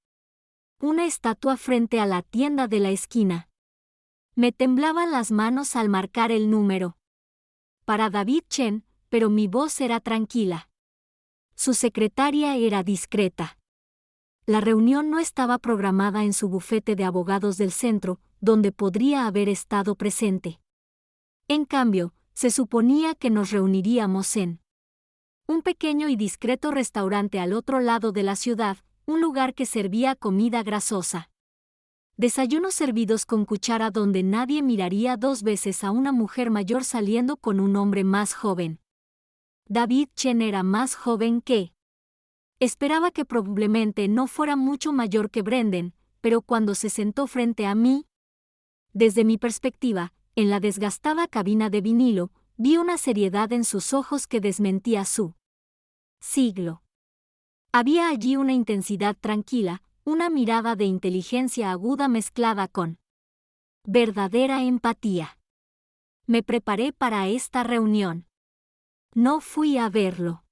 Una estatua frente a la tienda de la esquina. Me temblaban las manos al marcar el número. Para David Chen, pero mi voz era tranquila. Su secretaria era discreta. La reunión no estaba programada en su bufete de abogados del centro, donde podría haber estado presente. En cambio, se suponía que nos reuniríamos en un pequeño y discreto restaurante al otro lado de la ciudad, un lugar que servía comida grasosa. Desayunos servidos con cuchara donde nadie miraría 2 veces a una mujer mayor saliendo con un hombre más joven. David Chen era más joven que... Esperaba que probablemente no fuera mucho mayor que Brendan, pero cuando se sentó frente a mí, desde mi perspectiva, en la desgastada cabina de vinilo, vi una seriedad en sus ojos que desmentía su siglo. Había allí una intensidad tranquila, una mirada de inteligencia aguda mezclada con verdadera empatía. Me preparé para esta reunión. No fui a verlo.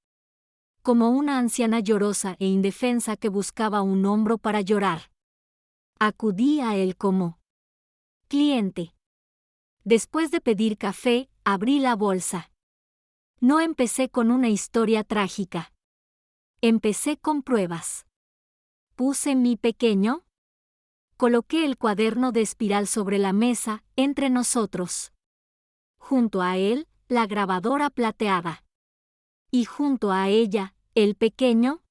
Como una anciana llorosa e indefensa que buscaba un hombro para llorar. Acudí a él como cliente. Después de pedir café, abrí la bolsa. No empecé con una historia trágica. Empecé con pruebas. Puse mi pequeño. Coloqué el cuaderno de espiral sobre la mesa, entre nosotros. Junto a él, la grabadora plateada. Y junto a ella, el pequeño,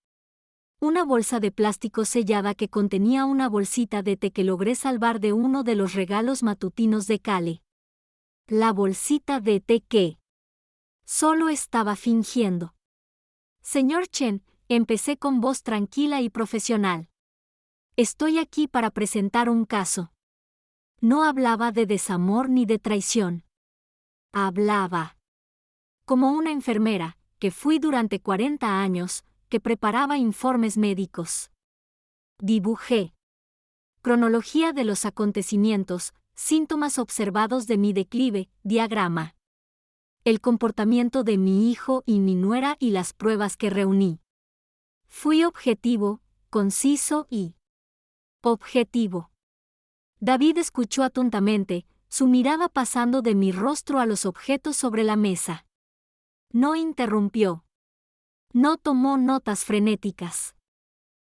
una bolsa de plástico sellada que contenía una bolsita de té que logré salvar de uno de los regalos matutinos de Cale. La bolsita de té que solo estaba fingiendo. Señor Chen, empecé con voz tranquila y profesional. Estoy aquí para presentar un caso. No hablaba de desamor ni de traición. Hablaba como una enfermera, que fui durante 40 años, que preparaba informes médicos. Dibujé cronología de los acontecimientos, síntomas observados de mi declive, diagrama. El comportamiento de mi hijo y mi nuera y las pruebas que reuní. Fui objetivo, conciso y objetivo. David escuchó atentamente, su mirada pasando de mi rostro a los objetos sobre la mesa. No interrumpió. No tomó notas frenéticas.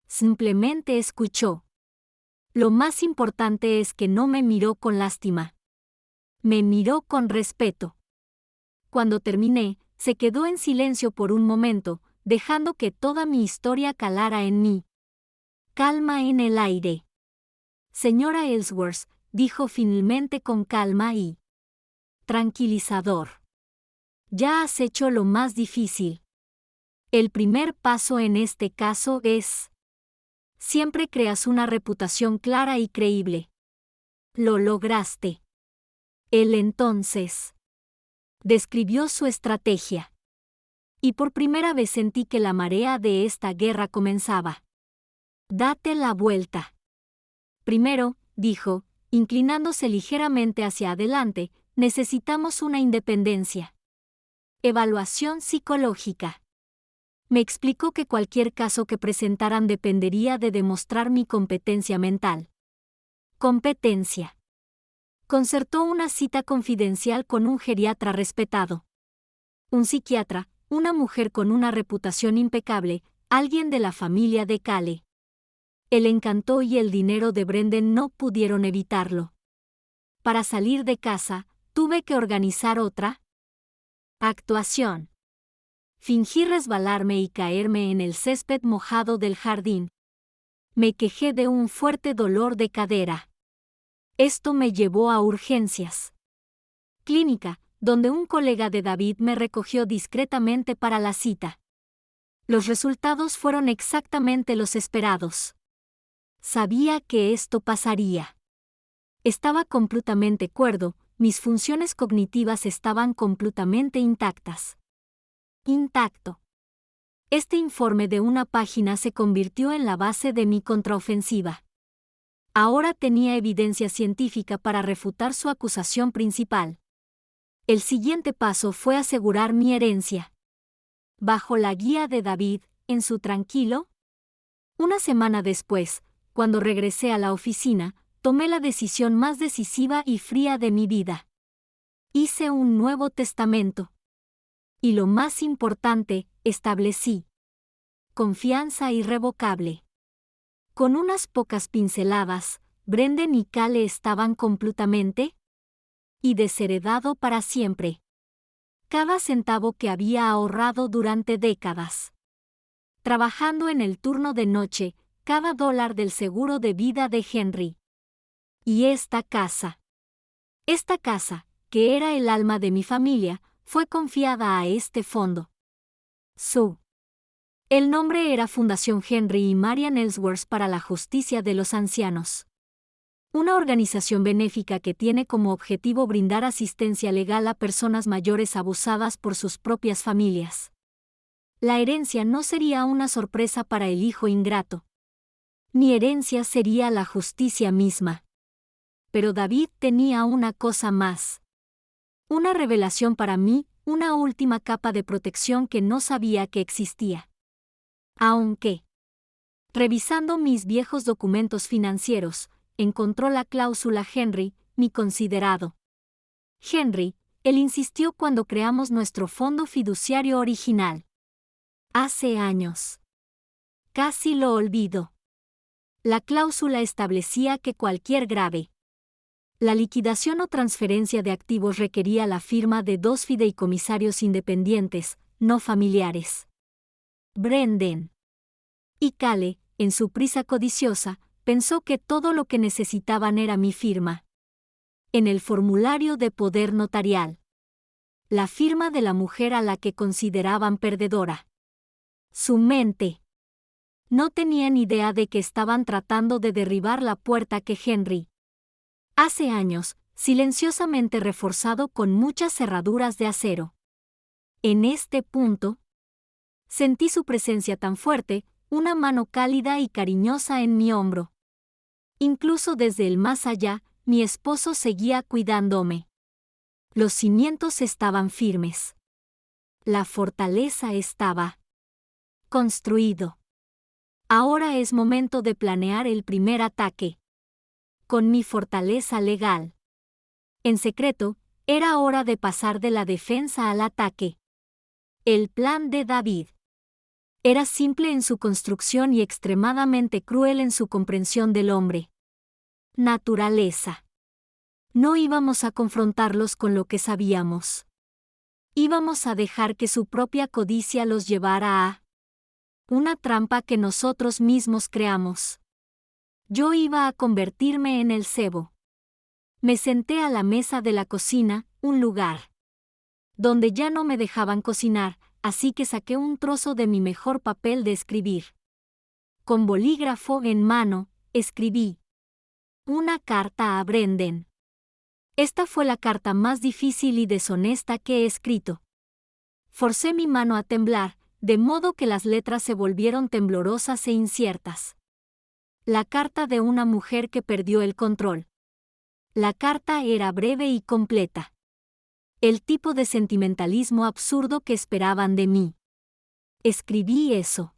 Simplemente escuchó. Lo más importante es que no me miró con lástima. Me miró con respeto. Cuando terminé, se quedó en silencio por un momento, dejando que toda mi historia calara en mí. Calma en el aire. Señora Ellsworth, dijo finalmente con calma y tranquilizador. Ya has hecho lo más difícil. El primer paso en este caso es: siempre creas una reputación clara y creíble. Lo lograste. Él entonces describió su estrategia. Y por primera vez sentí que la marea de esta guerra comenzaba. Date la vuelta. Primero, dijo, inclinándose ligeramente hacia adelante, necesitamos una independencia. Evaluación psicológica. Me explicó que cualquier caso que presentaran dependería de demostrar mi competencia mental. Competencia. Concertó una cita confidencial con un geriatra respetado. un psiquiatra, una mujer con una reputación impecable, alguien de la familia de Cale. El encanto y el dinero de Brendan no pudieron evitarlo. Para salir de casa, tuve que organizar otra actuación. Fingí resbalarme y caerme en el césped mojado del jardín. Me quejé de un fuerte dolor de cadera. Esto me llevó a urgencias. Clínica, donde un colega de David me recogió discretamente para la cita. Los resultados fueron exactamente los esperados. Sabía que esto pasaría. Estaba completamente cuerdo, mis funciones cognitivas estaban completamente intactas. Intacto. Este informe de una página se convirtió en la base de mi contraofensiva. Ahora tenía evidencia científica para refutar su acusación principal. El siguiente paso fue asegurar mi herencia. Bajo la guía de David, en su tranquilo. Una semana después, cuando regresé a la oficina, tomé la decisión más decisiva y fría de mi vida. Hice un nuevo testamento. Y lo más importante, establecí confianza irrevocable. Con unas pocas pinceladas, Brendan y Cale estaban completamente y desheredado para siempre. Cada centavo que había ahorrado durante décadas. Trabajando en el turno de noche, cada dólar del seguro de vida de Henry. Y esta casa, que era el alma de mi familia, fue confiada a este fondo. El nombre era Fundación Henry y Marian Ellsworth para la Justicia de los Ancianos. Una organización benéfica que tiene como objetivo brindar asistencia legal a personas mayores abusadas por sus propias familias. La herencia no sería una sorpresa para el hijo ingrato. Mi herencia sería la justicia misma. Pero David tenía una cosa más. Una revelación para mí, una última capa de protección que no sabía que existía. Aunque, revisando mis viejos documentos financieros, encontró la cláusula Henry, mi considerado. Henry, él insistió cuando creamos nuestro fondo fiduciario original. Hace años. Casi lo olvido. La cláusula establecía que cualquier grave la liquidación o transferencia de activos requería la firma de 2 fideicomisarios independientes, no familiares. Brendan y Cale, en su prisa codiciosa, pensó que todo lo que necesitaban era mi firma. En el formulario de poder notarial. La firma de la mujer a la que consideraban perdedora. Su mente. No tenían idea de que estaban tratando de derribar la puerta que Henry, hace años, silenciosamente reforzado con muchas cerraduras de acero. En este punto, sentí su presencia tan fuerte, una mano cálida y cariñosa en mi hombro. Incluso desde el más allá, mi esposo seguía cuidándome. Los cimientos estaban firmes. La fortaleza estaba construido. Ahora es momento de planear el primer ataque. Con mi fortaleza legal. En secreto, era hora de pasar de la defensa al ataque. El plan de David era simple en su construcción y extremadamente cruel en su comprensión del hombre. Naturaleza. No íbamos a confrontarlos con lo que sabíamos. Íbamos a dejar que su propia codicia los llevara a una trampa que nosotros mismos creamos. Yo iba a convertirme en el cebo. Me senté a la mesa de la cocina, un lugar donde ya no me dejaban cocinar, así que saqué un trozo de mi mejor papel de escribir. Con bolígrafo en mano, escribí una carta a Brendan. Esta fue la carta más difícil y deshonesta que he escrito. Forcé mi mano a temblar, de modo que las letras se volvieron temblorosas e inciertas. La carta de una mujer que perdió el control. La carta era breve y completa. El tipo de sentimentalismo absurdo que esperaban de mí. Escribí eso.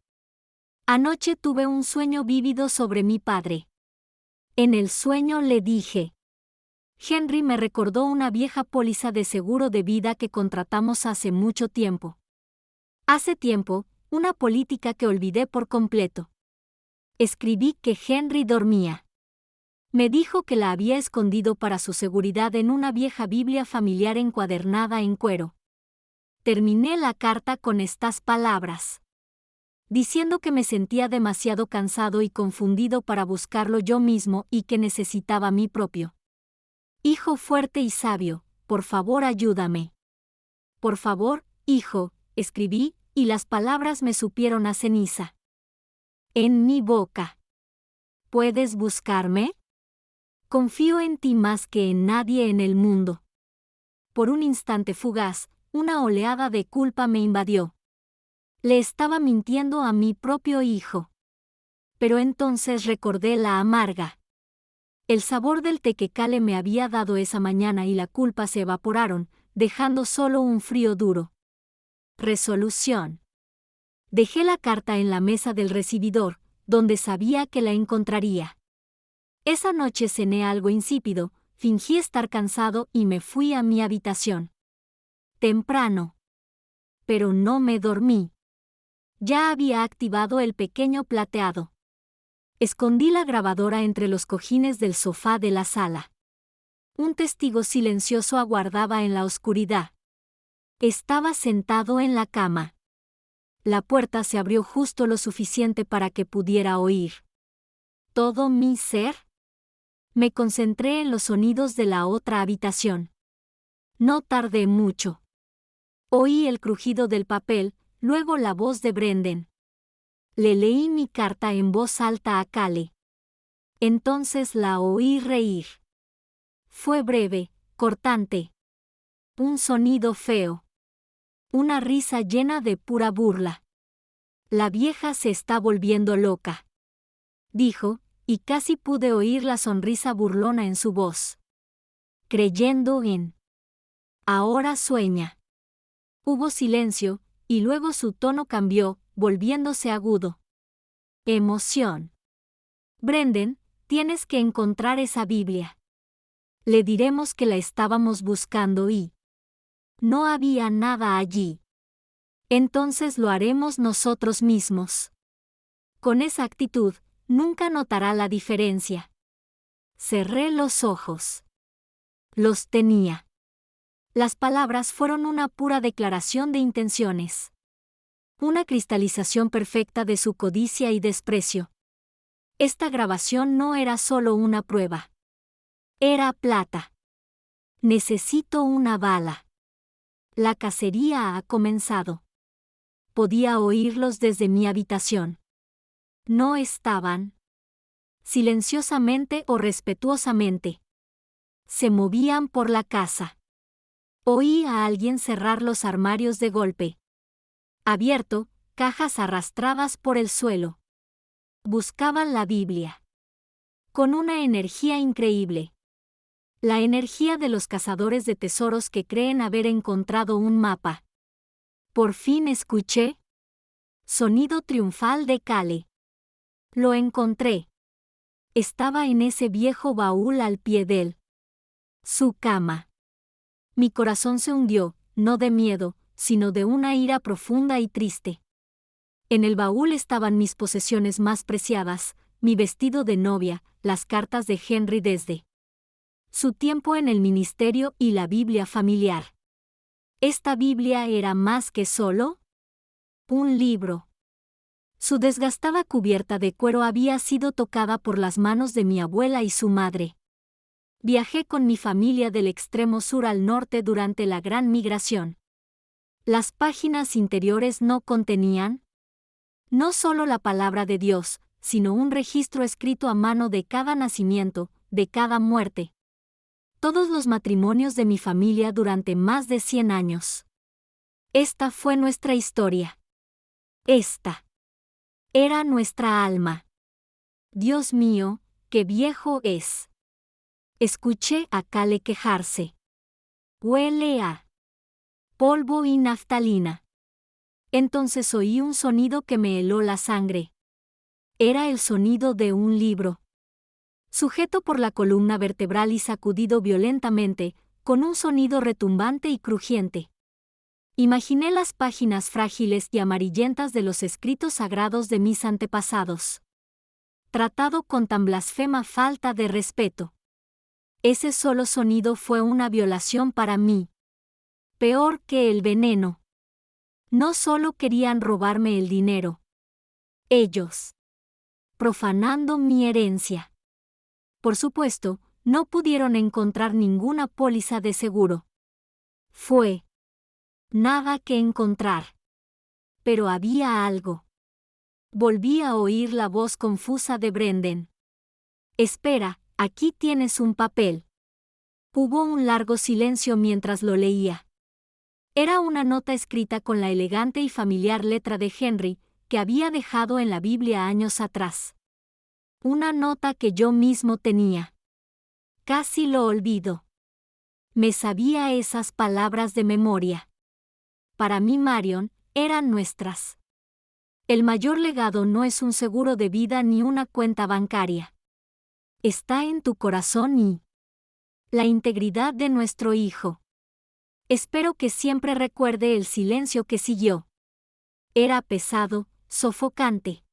Anoche tuve un sueño vívido sobre mi padre. En el sueño le dije: Henry me recordó una vieja póliza de seguro de vida que contratamos hace mucho tiempo. Hace tiempo, una política que olvidé por completo. Escribí que Henry dormía. Me dijo que la había escondido para su seguridad en una vieja Biblia familiar encuadernada en cuero. Terminé la carta con estas palabras, diciendo que me sentía demasiado cansado y confundido para buscarlo yo mismo y que necesitaba mi propio hijo fuerte y sabio, por favor ayúdame. Por favor, hijo, escribí, y las palabras me supieron a ceniza. En mi boca. ¿Puedes buscarme? Confío en ti más que en nadie en el mundo. Por un instante fugaz, una oleada de culpa me invadió. Le estaba mintiendo a mi propio hijo. Pero entonces recordé la amarga. El sabor del té que Cale me había dado esa mañana y la culpa se evaporaron, dejando solo un frío duro. Resolución. Dejé la carta en la mesa del recibidor, donde sabía que la encontraría. Esa noche cené algo insípido, fingí estar cansado y me fui a mi habitación. Temprano. Pero no me dormí. Ya había activado el pequeño plateado. Escondí la grabadora entre los cojines del sofá de la sala. Un testigo silencioso aguardaba en la oscuridad. Estaba sentado en la cama. La puerta se abrió justo lo suficiente para que pudiera oír. Todo mi ser. Me concentré en los sonidos de la otra habitación. No tardé mucho. Oí el crujido del papel, luego la voz de Brendan. Le leí mi carta en voz alta a Cale. Entonces la oí reír. Fue breve, cortante. Un sonido feo. Una risa llena de pura burla. La vieja se está volviendo loca, dijo, y casi pude oír la sonrisa burlona en su voz. Creyendo en. Ahora sueña. Hubo silencio, y luego su tono cambió, volviéndose agudo. Emoción. Brendan, tienes que encontrar esa Biblia. Le diremos que la estábamos buscando y no había nada allí. Entonces lo haremos nosotros mismos. Con esa actitud, nunca notará la diferencia. Cerré los ojos. Los tenía. Las palabras fueron una pura declaración de intenciones. Una cristalización perfecta de su codicia y desprecio. Esta grabación no era solo una prueba. Era plata. Necesito una bala. La cacería ha comenzado. Podía oírlos desde mi habitación. No estaban. Silenciosamente o respetuosamente. Se movían por la casa. Oí a alguien cerrar los armarios de golpe. Abierto, cajas arrastradas por el suelo. Buscaban la Biblia. Con una energía increíble. La energía de los cazadores de tesoros que creen haber encontrado un mapa. Por fin escuché. Sonido triunfal de Cale. Lo encontré. Estaba en ese viejo baúl al pie de su cama. Mi corazón se hundió, no de miedo, sino de una ira profunda y triste. En el baúl estaban mis posesiones más preciadas, mi vestido de novia, las cartas de Henry desde su tiempo en el ministerio y la Biblia familiar. Esta Biblia era más que solo un libro. Su desgastada cubierta de cuero había sido tocada por las manos de mi abuela y su madre. Viajé con mi familia del extremo sur al norte durante la Gran Migración. Las páginas interiores no contenían no solo la palabra de Dios, sino un registro escrito a mano de cada nacimiento, de cada muerte. Todos los matrimonios de mi familia durante más de 100 años. Esta fue nuestra historia. Esta era nuestra alma. Dios mío, qué viejo es. Escuché a Cale quejarse. Huele a polvo y naftalina. Entonces oí un sonido que me heló la sangre. Era el sonido de un libro. sujeto por la columna vertebral y sacudido violentamente, con un sonido retumbante y crujiente. Imaginé las páginas frágiles y amarillentas de los escritos sagrados de mis antepasados. Tratado con tan blasfema falta de respeto. Ese solo sonido fue una violación para mí. Peor que el veneno. No solo querían robarme el dinero. Ellos. Profanando mi herencia. Por supuesto, no pudieron encontrar ninguna póliza de seguro. Fue nada que encontrar. Pero había algo. Volví a oír la voz confusa de Brendan. Espera, aquí tienes un papel. Hubo un largo silencio mientras lo leía. Era una nota escrita con la elegante y familiar letra de Henry, que había dejado en la Biblia años atrás. Una nota que yo mismo tenía. Casi lo olvido. Me sabía esas palabras de memoria. Para mí, Marion, eran nuestras. El mayor legado no es un seguro de vida ni una cuenta bancaria. Está en tu corazón y la integridad de nuestro hijo. Espero que siempre recuerde el silencio que siguió. Era pesado, sofocante.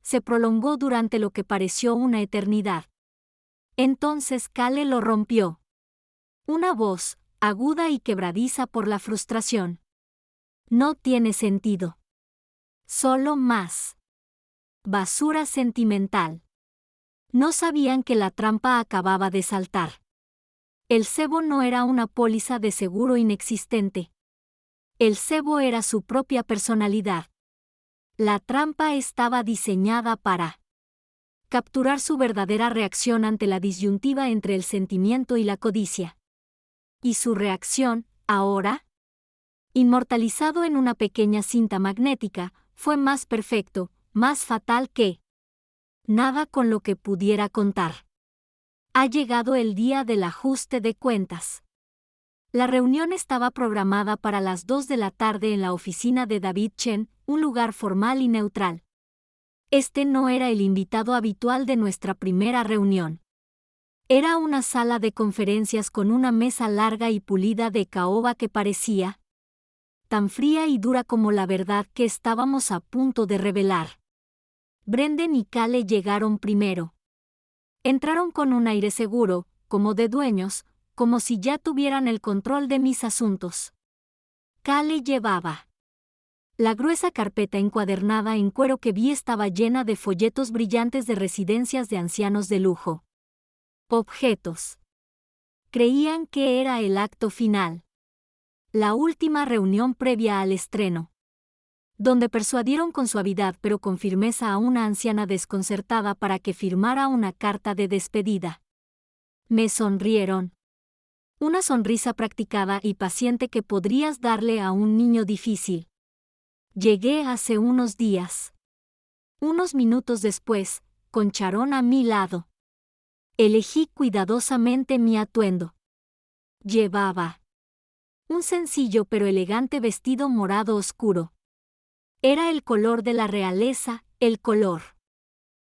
Se prolongó durante lo que pareció una eternidad. Entonces Cale lo rompió. Una voz, aguda y quebradiza por la frustración. No tiene sentido. Solo más basura sentimental. No sabían que la trampa acababa de saltar. El cebo no era una póliza de seguro inexistente. El cebo era su propia personalidad. La trampa estaba diseñada para capturar su verdadera reacción ante la disyuntiva entre el sentimiento y la codicia. Y su reacción, ahora, inmortalizado en una pequeña cinta magnética, fue más perfecto, más fatal que nada con lo que pudiera contar. Ha llegado el día del ajuste de cuentas. La reunión estaba programada para las 2 de la tarde en la oficina de David Chen, un lugar formal y neutral. Este no era el invitado habitual de nuestra primera reunión. Era una sala de conferencias con una mesa larga y pulida de caoba que parecía tan fría y dura como la verdad que estábamos a punto de revelar. Brendan y Cale llegaron primero. Entraron con un aire seguro, como de dueños, como si ya tuvieran el control de mis asuntos. Cale llevaba la gruesa carpeta encuadernada en cuero que vi estaba llena de folletos brillantes de residencias de ancianos de lujo. Objetos. Creían que era el acto final. La última reunión previa al estreno. Donde persuadieron con suavidad pero con firmeza a una anciana desconcertada para que firmara una carta de despedida. Me sonrieron. Una sonrisa practicada y paciente que podrías darle a un niño difícil. Llegué hace unos días. Unos minutos después, con Sharon a mi lado. Elegí cuidadosamente mi atuendo. Llevaba un sencillo pero elegante vestido morado oscuro. Era el color de la realeza, el color.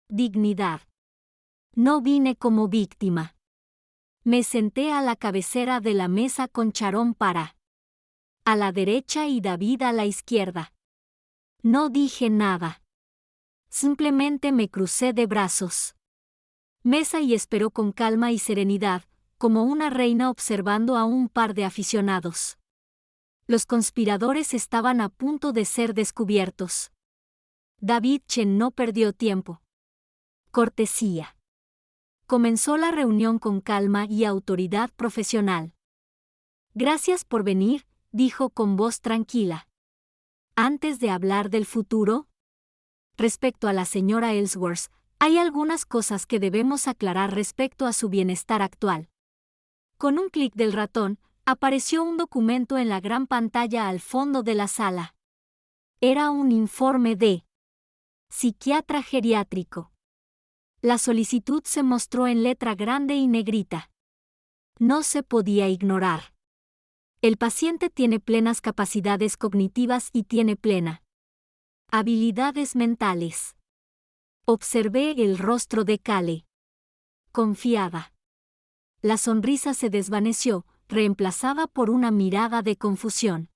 Dignidad. No vine como víctima. Me senté a la cabecera de la mesa con Sharon a la derecha y David a la izquierda. No dije nada. Simplemente me crucé de brazos. Mesa y esperó con calma y serenidad, como una reina observando a un par de aficionados. Los conspiradores estaban a punto de ser descubiertos. David Chen no perdió tiempo. Cortesía. Comenzó la reunión con calma y autoridad profesional. Gracias por venir, dijo con voz tranquila. Antes de hablar del futuro, respecto a la señora Ellsworth, hay algunas cosas que debemos aclarar respecto a su bienestar actual. Con un clic del ratón, apareció un documento en la gran pantalla al fondo de la sala. Era un informe de psiquiatra geriátrico. La solicitud se mostró en letra grande y negrita. No se podía ignorar. El paciente tiene plenas capacidades cognitivas y tiene plena habilidades mentales. Observé el rostro de Cale. confiada. La sonrisa se desvaneció, reemplazada por una mirada de confusión.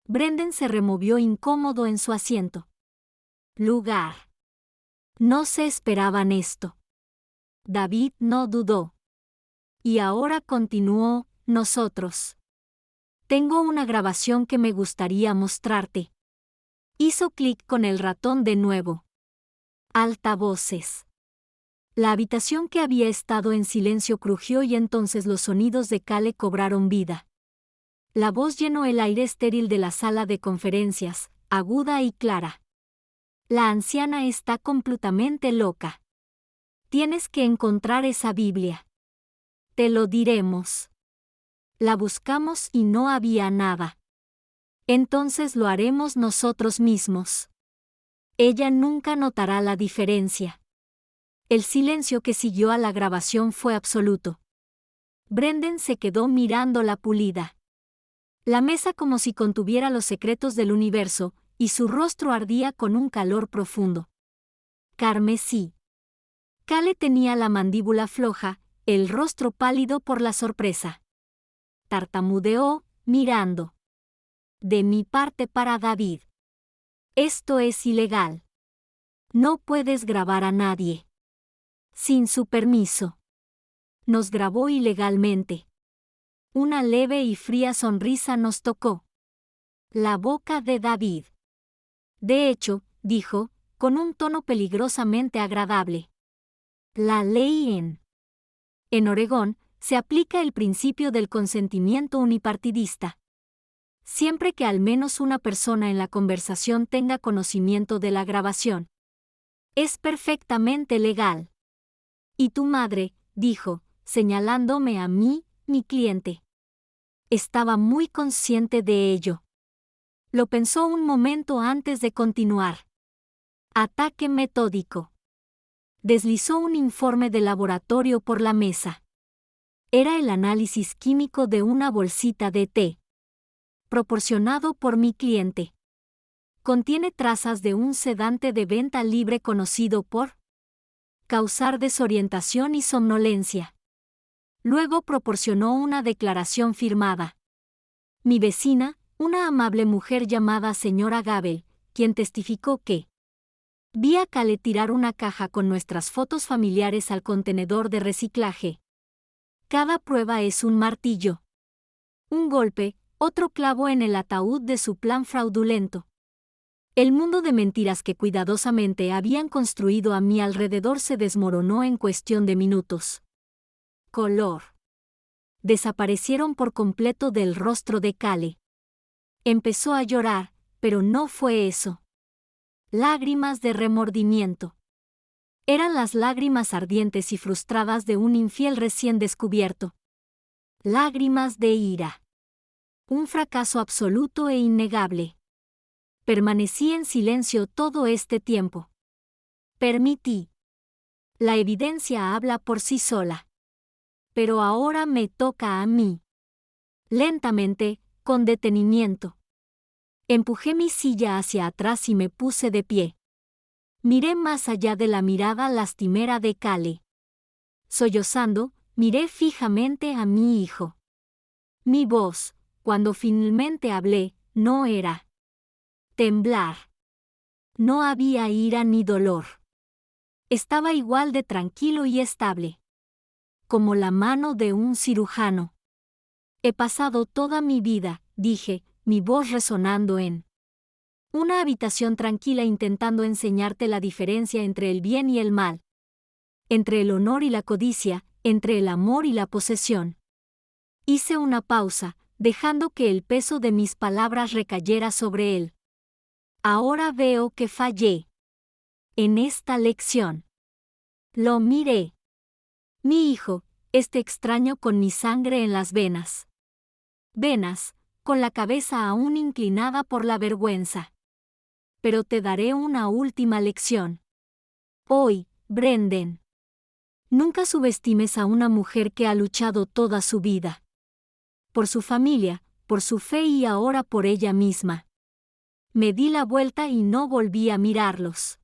Brendan se removió incómodo en su asiento. Lugar. No se esperaban esto. David no dudó. Y ahora continuó, nosotros. Tengo una grabación que me gustaría mostrarte. Hizo clic con el ratón de nuevo. Altavoces. La habitación que había estado en silencio crujió y entonces los sonidos de Cale cobraron vida. La voz llenó el aire estéril de la sala de conferencias, aguda y clara. La anciana está completamente loca. Tienes que encontrar esa Biblia. Te lo diremos. La buscamos y no había nada. Entonces lo haremos nosotros mismos. Ella nunca notará la diferencia. El silencio que siguió a la grabación fue absoluto. Brendan se quedó mirando la pulida. La mesa como si contuviera los secretos del universo, y su rostro ardía con un calor profundo. Carmesí. Cale tenía la mandíbula floja, el rostro pálido por la sorpresa. Tartamudeó, mirando. De mi parte para David. Esto es ilegal. No puedes grabar a nadie. Sin su permiso. Nos grabó ilegalmente. Una leve y fría sonrisa nos tocó la boca de David. De hecho, dijo, con un tono peligrosamente agradable. La ley en Oregón, se aplica el principio del consentimiento unipartidista. Siempre que al menos una persona en la conversación tenga conocimiento de la grabación. Es perfectamente legal. Y tu madre, dijo, señalándome a mí, mi cliente. Estaba muy consciente de ello. Lo pensó un momento antes de continuar. Ataque metódico. Deslizó un informe de laboratorio por la mesa. Era el análisis químico de una bolsita de té. Proporcionado por mi cliente. Contiene trazas de un sedante de venta libre conocido por causar desorientación y somnolencia. Luego proporcionó una declaración firmada. Mi vecina, una amable mujer llamada señora Gabel, quien testificó que vi a Cale tirar una caja con nuestras fotos familiares al contenedor de reciclaje. Cada prueba es un martillo. Un golpe, otro clavo en el ataúd de su plan fraudulento. El mundo de mentiras que cuidadosamente habían construido a mi alrededor se desmoronó en cuestión de minutos. Color. Desaparecieron por completo del rostro de Cale. Empezó a llorar, pero no fue eso. Lágrimas de remordimiento. Eran las lágrimas ardientes y frustradas de un infiel recién descubierto. Lágrimas de ira. Un fracaso absoluto e innegable. Permanecí en silencio todo este tiempo. Permití. La evidencia habla por sí sola. Pero ahora me toca a mí. Lentamente, con detenimiento. Empujé mi silla hacia atrás y me puse de pie. Miré más allá de la mirada lastimera de Cale. Sollozando, miré fijamente a mi hijo. Mi voz, cuando finalmente hablé, no era temblar. No había ira ni dolor. Estaba igual de tranquilo y estable. Como la mano de un cirujano. He pasado toda mi vida, dije, mi voz resonando en una habitación tranquila intentando enseñarte la diferencia entre el bien y el mal. Entre el honor y la codicia, entre el amor y la posesión. Hice una pausa, dejando que el peso de mis palabras recayera sobre él. Ahora veo que fallé. En esta lección. Lo miré. Mi hijo, este extraño con mi sangre en las venas. Venas, con la cabeza aún inclinada por la vergüenza. Pero te daré una última lección. Hoy, Brendan. Nunca subestimes a una mujer que ha luchado toda su vida. Por su familia, por su fe y ahora por ella misma. Me di la vuelta y no volví a mirarlos.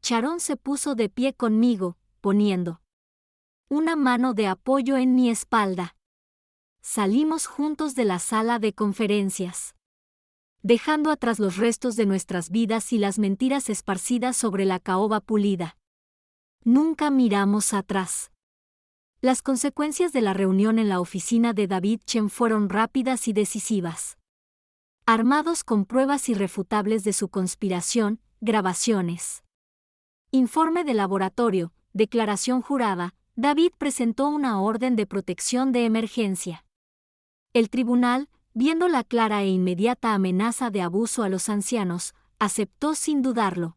Sharon se puso de pie conmigo, poniendo una mano de apoyo en mi espalda. Salimos juntos de la sala de conferencias, dejando atrás los restos de nuestras vidas y las mentiras esparcidas sobre la caoba pulida. Nunca miramos atrás. Las consecuencias de la reunión en la oficina de David Chen fueron rápidas y decisivas. Armados con pruebas irrefutables de su conspiración, grabaciones, informe de laboratorio, declaración jurada, David presentó una orden de protección de emergencia. El tribunal, viendo la clara e inmediata amenaza de abuso a los ancianos, aceptó sin dudarlo.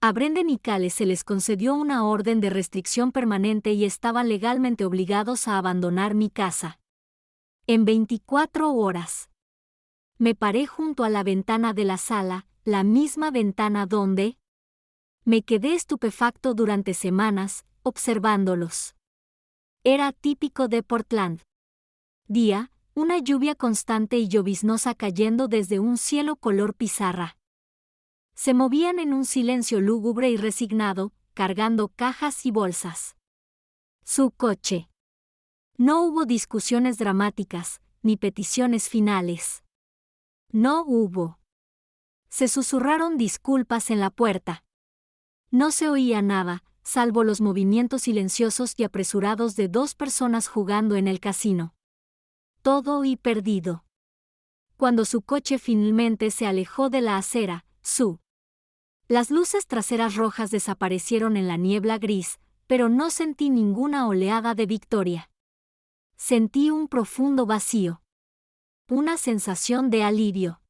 A Brendan y Cale se les concedió una orden de restricción permanente y estaban legalmente obligados a abandonar mi casa. En 24 horas. Me paré junto a la ventana de la sala, la misma ventana donde me quedé estupefacto durante semanas, observándolos. Era típico de Portland. Día, una lluvia constante y lloviznosa cayendo desde un cielo color pizarra. Se movían en un silencio lúgubre y resignado, cargando cajas y bolsas. Su coche. No hubo discusiones dramáticas, ni peticiones finales. No hubo. Se susurraron disculpas en la puerta. No se oía nada, salvo los movimientos silenciosos y apresurados de dos personas jugando en el casino. Todo y perdido. Cuando su coche finalmente se alejó de la acera, las luces traseras rojas desaparecieron en la niebla gris, pero no sentí ninguna oleada de victoria. Sentí un profundo vacío. Una sensación de alivio.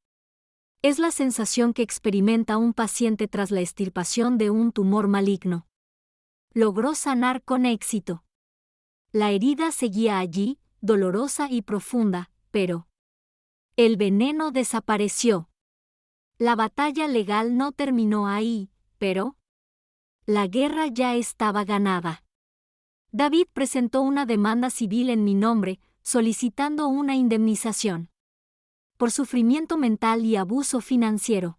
Es la sensación que experimenta un paciente tras la extirpación de un tumor maligno. Logró sanar con éxito. La herida seguía allí, dolorosa y profunda, pero el veneno desapareció. La batalla legal no terminó ahí, pero la guerra ya estaba ganada. David presentó una demanda civil en mi nombre, solicitando una indemnización por sufrimiento mental y abuso financiero.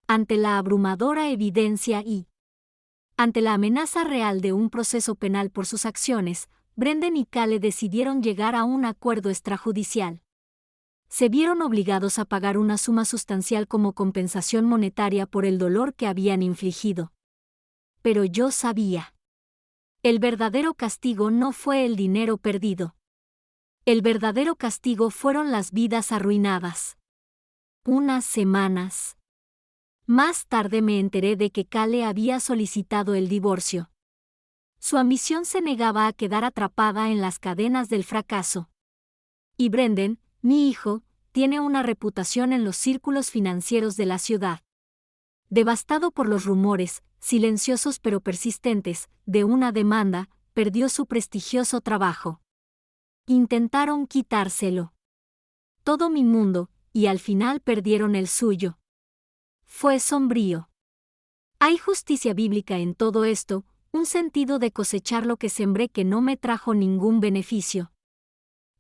Ante la abrumadora evidencia y ante la amenaza real de un proceso penal por sus acciones, Brendan y Cale decidieron llegar a un acuerdo extrajudicial. Se vieron obligados a pagar una suma sustancial como compensación monetaria por el dolor que habían infligido. Pero yo sabía. El verdadero castigo no fue el dinero perdido. El verdadero castigo fueron las vidas arruinadas. Unas semanas más tarde me enteré de que Cale había solicitado el divorcio. Su ambición se negaba a quedar atrapada en las cadenas del fracaso. Y Brendan, mi hijo, tiene una reputación en los círculos financieros de la ciudad. Devastado por los rumores, silenciosos pero persistentes, de una demanda, perdió su prestigioso trabajo. Intentaron quitárselo. Todo mi mundo, y al final perdieron el suyo. Fue sombrío. Hay justicia bíblica en todo esto, un sentido de cosechar lo que sembré que no me trajo ningún beneficio.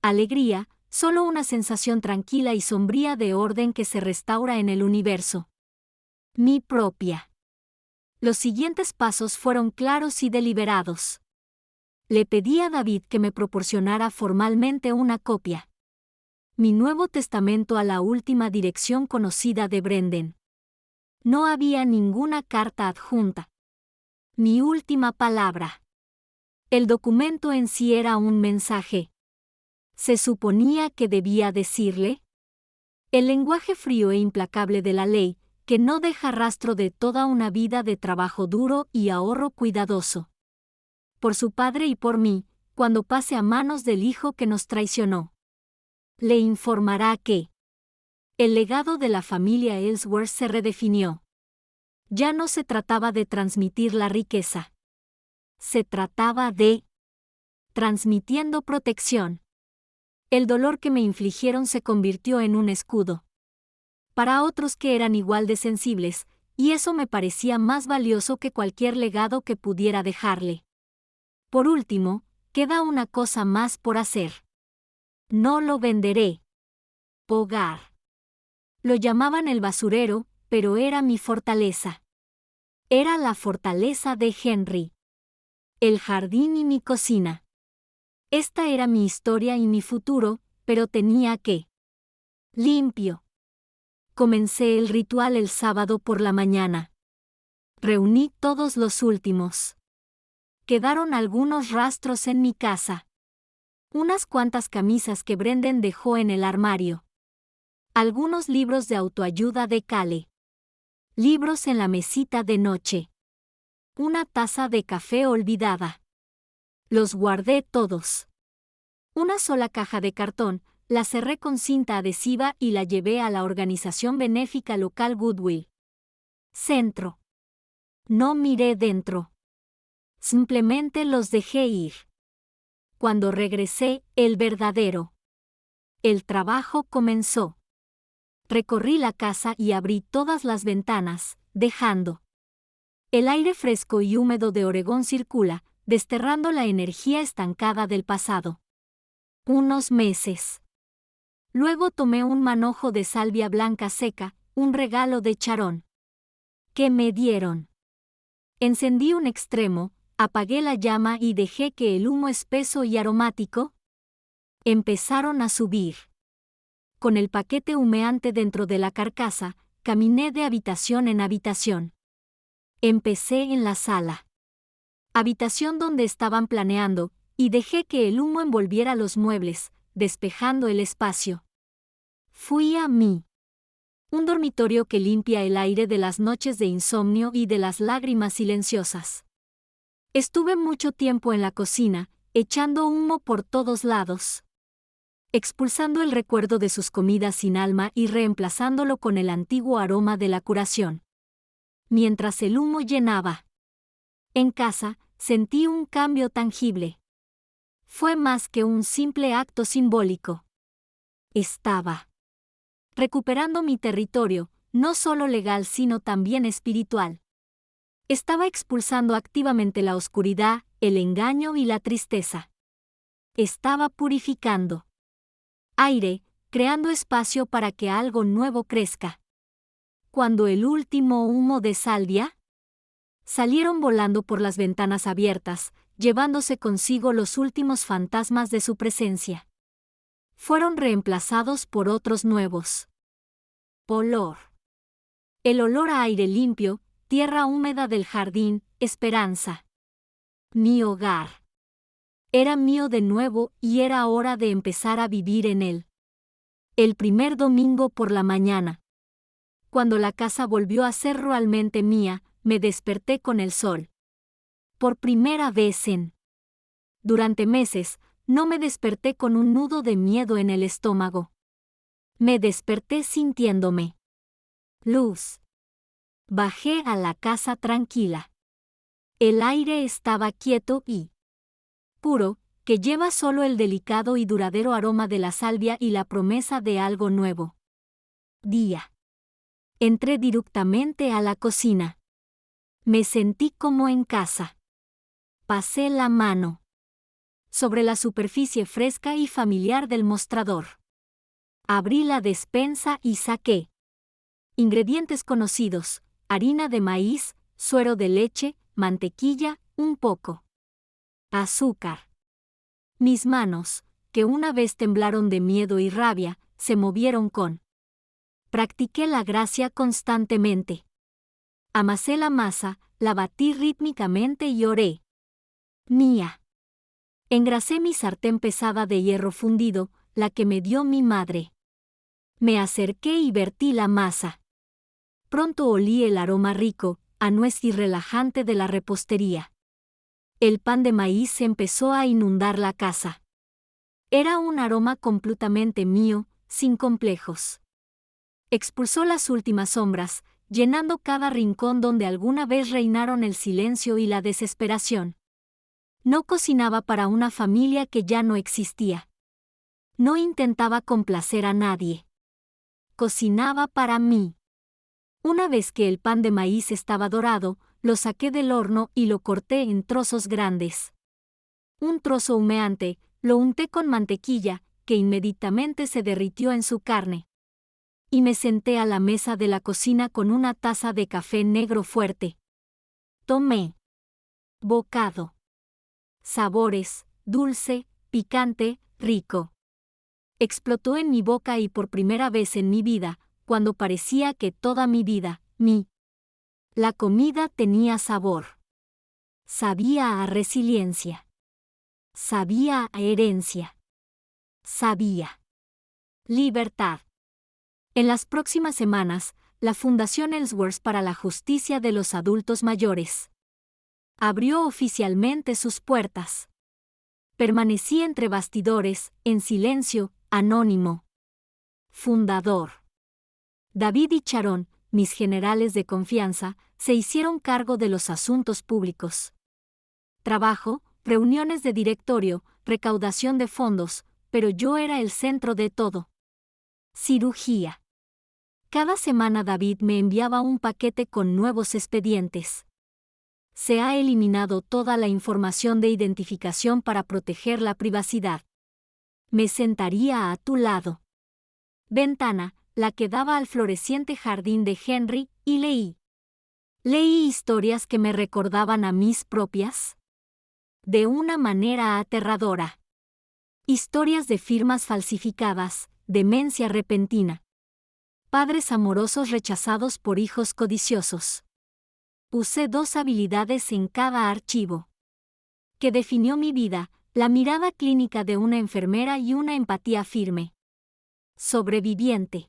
Alegría, solo una sensación tranquila y sombría de orden que se restaura en el universo. Mi propia. Los siguientes pasos fueron claros y deliberados. Le pedí a David que me proporcionara formalmente una copia. Mi Nuevo Testamento a la última dirección conocida de Brendan. No había ninguna carta adjunta. Mi última palabra. El documento en sí era un mensaje. ¿Se suponía que debía decirle? El lenguaje frío e implacable de la ley, que no deja rastro de toda una vida de trabajo duro y ahorro cuidadoso. Por su padre y por mí, cuando pase a manos del hijo que nos traicionó. Le informará que el legado de la familia Ellsworth se redefinió. Ya no se trataba de transmitir la riqueza. Se trataba de transmitiendo protección. El dolor que me infligieron se convirtió en un escudo. Para otros que eran igual de sensibles, y eso me parecía más valioso que cualquier legado que pudiera dejarle. Por último, queda una cosa más por hacer. No lo venderé. Hogar. Lo llamaban el basurero, pero era mi fortaleza. Era la fortaleza de Henry. el jardín y mi cocina. Esta era mi historia y mi futuro, pero tenía que limpio. Comencé el ritual el sábado por la mañana. Reuní todos los últimos. Quedaron algunos rastros en mi casa. Unas cuantas camisas que Brendan dejó en el armario. Algunos libros de autoayuda de Cale. Libros en la mesita de noche. Una taza de café olvidada. Los guardé todos. Una sola caja de cartón, la cerré con cinta adhesiva y la llevé a la organización benéfica local Goodwill. Centro. No miré dentro. Simplemente los dejé ir. Cuando regresé, el trabajo comenzó. Recorrí la casa y abrí todas las ventanas, dejando. El aire fresco y húmedo de Oregón circula, desterrando la energía estancada del pasado. Unos meses. Luego tomé un manojo de salvia blanca seca, un regalo de Charón. ¿Qué me dieron? Encendí un extremo, apagué la llama y dejé que el humo espeso y aromático empezaron a subir. Con el paquete humeante dentro de la carcasa, caminé de habitación en habitación. Empecé en la sala. Habitación donde estaban planeando, y dejé que el humo envolviera los muebles, despejando el espacio. Fui a mí. Un dormitorio que limpia el aire de las noches de insomnio y de las lágrimas silenciosas. Estuve mucho tiempo en la cocina, echando humo por todos lados. Expulsando el recuerdo de sus comidas sin alma y reemplazándolo con el antiguo aroma de la curación. Mientras el humo llenaba. En casa, sentí un cambio tangible. Fue más que un simple acto simbólico. Estaba recuperando mi territorio, no solo legal sino también espiritual. Estaba expulsando activamente la oscuridad, el engaño y la tristeza. Estaba purificando aire, creando espacio para que algo nuevo crezca. Cuando el último humo de salvia salieron volando por las ventanas abiertas, llevándose consigo los últimos fantasmas de su presencia. Fueron reemplazados por otros nuevos. Olor. El olor a aire limpio, tierra húmeda del jardín, esperanza. Mi hogar. Era mío de nuevo y era hora de empezar a vivir en él. El primer domingo por la mañana. Cuando la casa volvió a ser realmente mía, me desperté con el sol. Por primera vez durante meses, no me desperté con un nudo de miedo en el estómago. Me desperté sintiéndome luz. Bajé a la casa tranquila. El aire estaba quieto y puro, que lleva solo el delicado y duradero aroma de la salvia y la promesa de algo nuevo. Día. Entré directamente a la cocina. Me sentí como en casa. Pasé la mano sobre la superficie fresca y familiar del mostrador. Abrí la despensa y saqué ingredientes conocidos: harina de maíz, suero de leche, mantequilla, un poco azúcar. Mis manos, que una vez temblaron de miedo y rabia, se movieron con. Practiqué la gracia constantemente. Amasé la masa, la batí rítmicamente y oré. Mía. Engrasé mi sartén pesada de hierro fundido, la que me dio mi madre. Me acerqué y vertí la masa. Pronto olí el aroma rico, a nuez y relajante de la repostería. El pan de maíz empezó a inundar la casa. Era un aroma completamente mío, sin complejos. Expulsó las últimas sombras, llenando cada rincón donde alguna vez reinaron el silencio y la desesperación. No cocinaba para una familia que ya no existía. No intentaba complacer a nadie. Cocinaba para mí. Una vez que el pan de maíz estaba dorado, lo saqué del horno y lo corté en trozos grandes. Un trozo humeante, lo unté con mantequilla, que inmediatamente se derritió en su carne. Y me senté a la mesa de la cocina con una taza de café negro fuerte. Tomé bocado. Sabores, dulce, picante, rico. Explotó en mi boca y por primera vez en mi vida, cuando parecía que toda mi vida, la comida tenía sabor. Sabía a resiliencia. Sabía a herencia. Sabía. Libertad. En las próximas semanas, la Fundación Ellsworth para la Justicia de los Adultos Mayores abrió oficialmente sus puertas. Permanecí entre bastidores, en silencio, anónimo. Fundador. David y Sharon, mis generales de confianza, se hicieron cargo de los asuntos públicos. Trabajo, reuniones de directorio, recaudación de fondos, pero yo era el centro de todo. Cirugía. Cada semana David me enviaba un paquete con nuevos expedientes. Se ha eliminado toda la información de identificación para proteger la privacidad. Me sentaría a tu lado. Ventana, la que daba al floreciente jardín de Henry, y leí. Leí historias que me recordaban a mis propias. De una manera aterradora. Historias de firmas falsificadas, demencia repentina. Padres amorosos rechazados por hijos codiciosos. Usé 2 habilidades en cada archivo. Que definió mi vida, la mirada clínica de una enfermera y una empatía firme. Sobreviviente.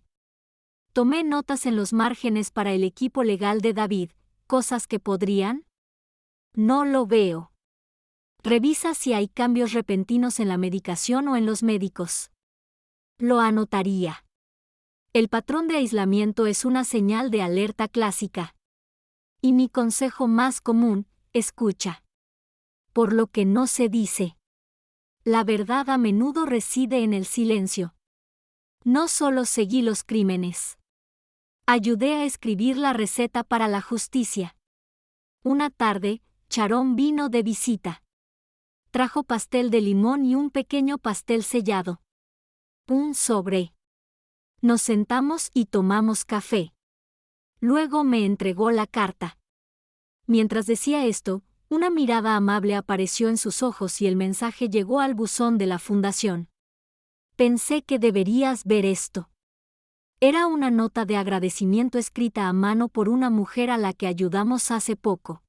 Tomé notas en los márgenes para el equipo legal de David, cosas que podrían. No lo veo. Revisa si hay cambios repentinos en la medicación o en los médicos. Lo anotaría. El patrón de aislamiento es una señal de alerta clásica. Y mi consejo más común, escucha. Por lo que no se dice. La verdad a menudo reside en el silencio. No solo seguí los crímenes. Ayudé a escribir la receta para la justicia. Una tarde, Sharon vino de visita. Trajo pastel de limón y un pequeño pastel sellado. Un sobre. Nos sentamos y tomamos café. Luego me entregó la carta. Mientras decía esto, una mirada amable apareció en sus ojos y el mensaje llegó al buzón de la fundación. Pensé que deberías ver esto. Era una nota de agradecimiento escrita a mano por una mujer a la que ayudamos hace poco.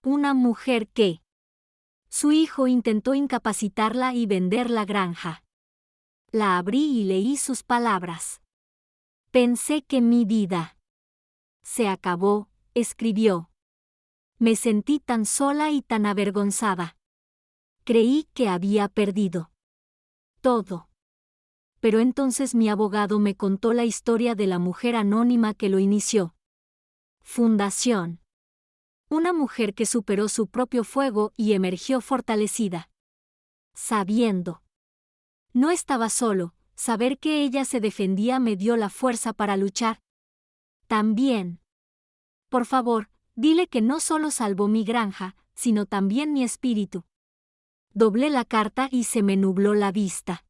Una mujer que su hijo intentó incapacitarla y vender la granja. La abrí y leí sus palabras. Pensé que mi vida se acabó, escribió. Me sentí tan sola y tan avergonzada. Creí que había perdido todo. Pero entonces mi abogado me contó la historia de la mujer anónima que lo inició. Fundación. Una mujer que superó su propio fuego y emergió fortalecida. Sabiendo. No estaba solo, saber que ella se defendía me dio la fuerza para luchar. También. Por favor, dile que no solo salvó mi granja, sino también mi espíritu. Doblé la carta y se me nubló la vista.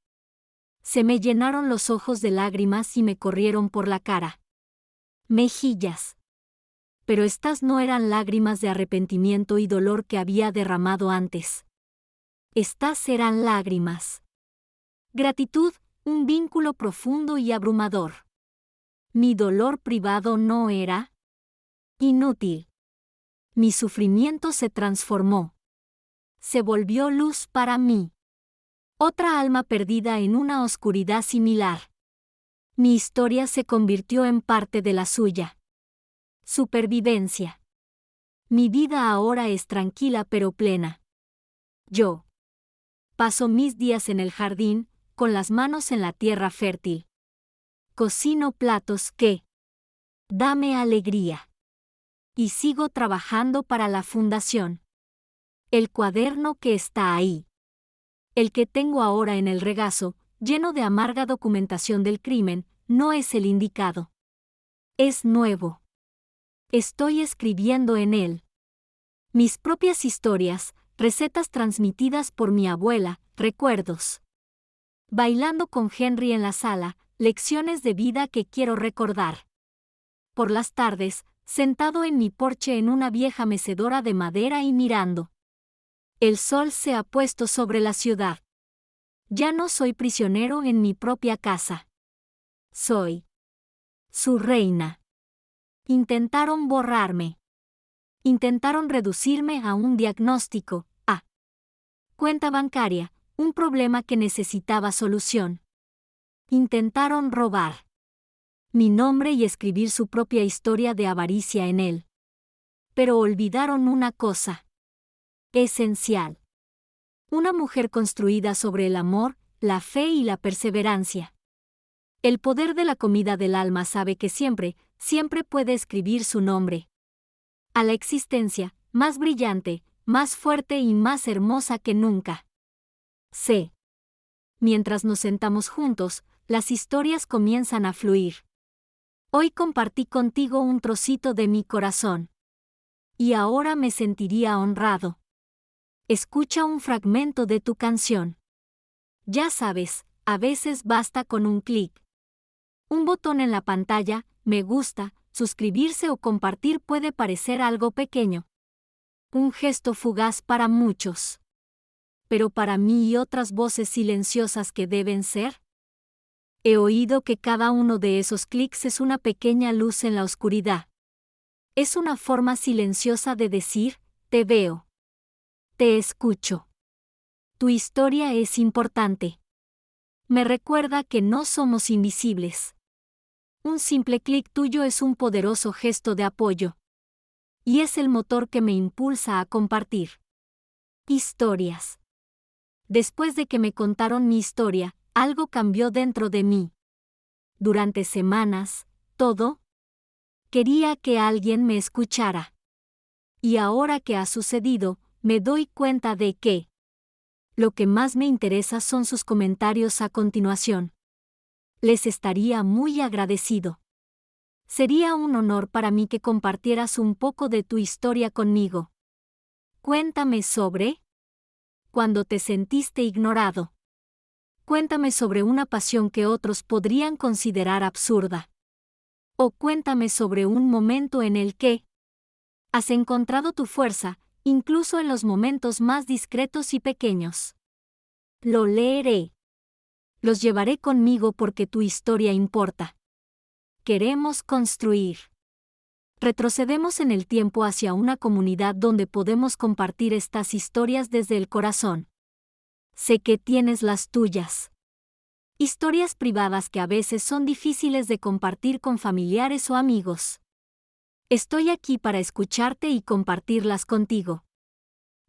Se me llenaron los ojos de lágrimas y me corrieron por la cara. Mejillas. Pero estas no eran lágrimas de arrepentimiento y dolor que había derramado antes. Estas eran lágrimas. Gratitud, un vínculo profundo y abrumador. Mi dolor privado no era inútil. Mi sufrimiento se transformó. Se volvió luz para mí. Otra alma perdida en una oscuridad similar. Mi historia se convirtió en parte de la suya. Supervivencia. Mi vida ahora es tranquila pero plena. Yo paso mis días en el jardín, con las manos en la tierra fértil. Cocino platos que dame alegría. Y sigo trabajando para la fundación. El cuaderno que está ahí. El que tengo ahora en el regazo, lleno de amarga documentación del crimen, no es el indicado. Es nuevo. Estoy escribiendo en él mis propias historias, recetas transmitidas por mi abuela, recuerdos. Bailando con Henry en la sala, lecciones de vida que quiero recordar. Por las tardes, sentado en mi porche en una vieja mecedora de madera y mirando El sol se ha puesto sobre la ciudad. Ya no soy prisionero en mi propia casa. Soy su reina. Intentaron borrarme. Intentaron reducirme a un diagnóstico, a cuenta bancaria, un problema que necesitaba solución. Intentaron robar mi nombre y escribir su propia historia de avaricia en él. Pero olvidaron una cosa esencial. Una mujer construida sobre el amor, la fe y la perseverancia. El poder de la comida del alma sabe que siempre, siempre puede escribir su nombre a la existencia, más brillante, más fuerte y más hermosa que nunca. Sé. Mientras nos sentamos juntos, las historias comienzan a fluir. Hoy compartí contigo un trocito de mi corazón. Y ahora me sentiría honrado. Escucha un fragmento de tu canción. Ya sabes, a veces basta con un clic. Un botón en la pantalla, me gusta, suscribirse o compartir puede parecer algo pequeño. Un gesto fugaz para muchos. Pero para mí y otras voces silenciosas que deben ser. He oído que cada uno de esos clics es una pequeña luz en la oscuridad. Es una forma silenciosa de decir, te veo. Te escucho. Tu historia es importante. Me recuerda que no somos invisibles. Un simple clic tuyo es un poderoso gesto de apoyo. Y es el motor que me impulsa a compartir historias. Después de que me contaron mi historia, algo cambió dentro de mí. Durante semanas, todo quería que alguien me escuchara. Y ahora que ha sucedido, me doy cuenta de que lo que más me interesa son sus comentarios a continuación. Les estaría muy agradecido. Sería un honor para mí que compartieras un poco de tu historia conmigo. Cuéntame sobre cuando te sentiste ignorado. Cuéntame sobre una pasión que otros podrían considerar absurda. O cuéntame sobre un momento en el que has encontrado tu fuerza, incluso en los momentos más discretos y pequeños. Lo leeré. Los llevaré conmigo porque tu historia importa. Queremos construir. Retrocedemos en el tiempo hacia una comunidad donde podemos compartir estas historias desde el corazón. Sé que tienes las tuyas. Historias privadas que a veces son difíciles de compartir con familiares o amigos. Estoy aquí para escucharte y compartirlas contigo.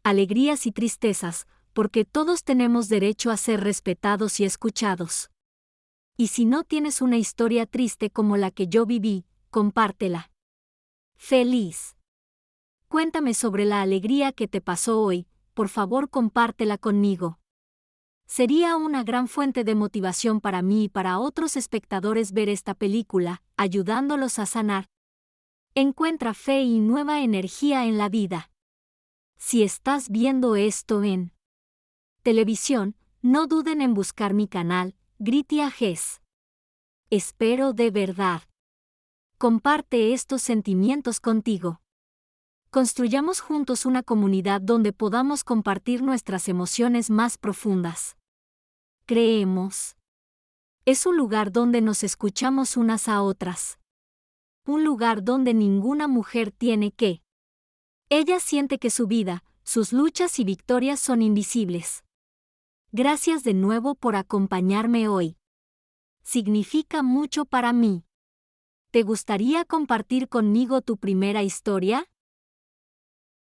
Alegrías y tristezas, porque todos tenemos derecho a ser respetados y escuchados. Y si no tienes una historia triste como la que yo viví, compártela. Feliz. Cuéntame sobre la alegría que te pasó hoy, por favor compártela conmigo. Sería una gran fuente de motivación para mí y para otros espectadores ver esta película, ayudándolos a sanar. Encuentra fe y nueva energía en la vida. Si estás viendo esto en televisión, no duden en buscar mi canal, Gritty Ages. Espero de verdad. Comparte estos sentimientos contigo. Construyamos juntos una comunidad donde podamos compartir nuestras emociones más profundas. Creemos. Es un lugar donde nos escuchamos unas a otras. Un lugar donde ninguna mujer tiene que. Ella siente que su vida, sus luchas y victorias son invisibles. Gracias de nuevo por acompañarme hoy. Significa mucho para mí. ¿Te gustaría compartir conmigo tu primera historia?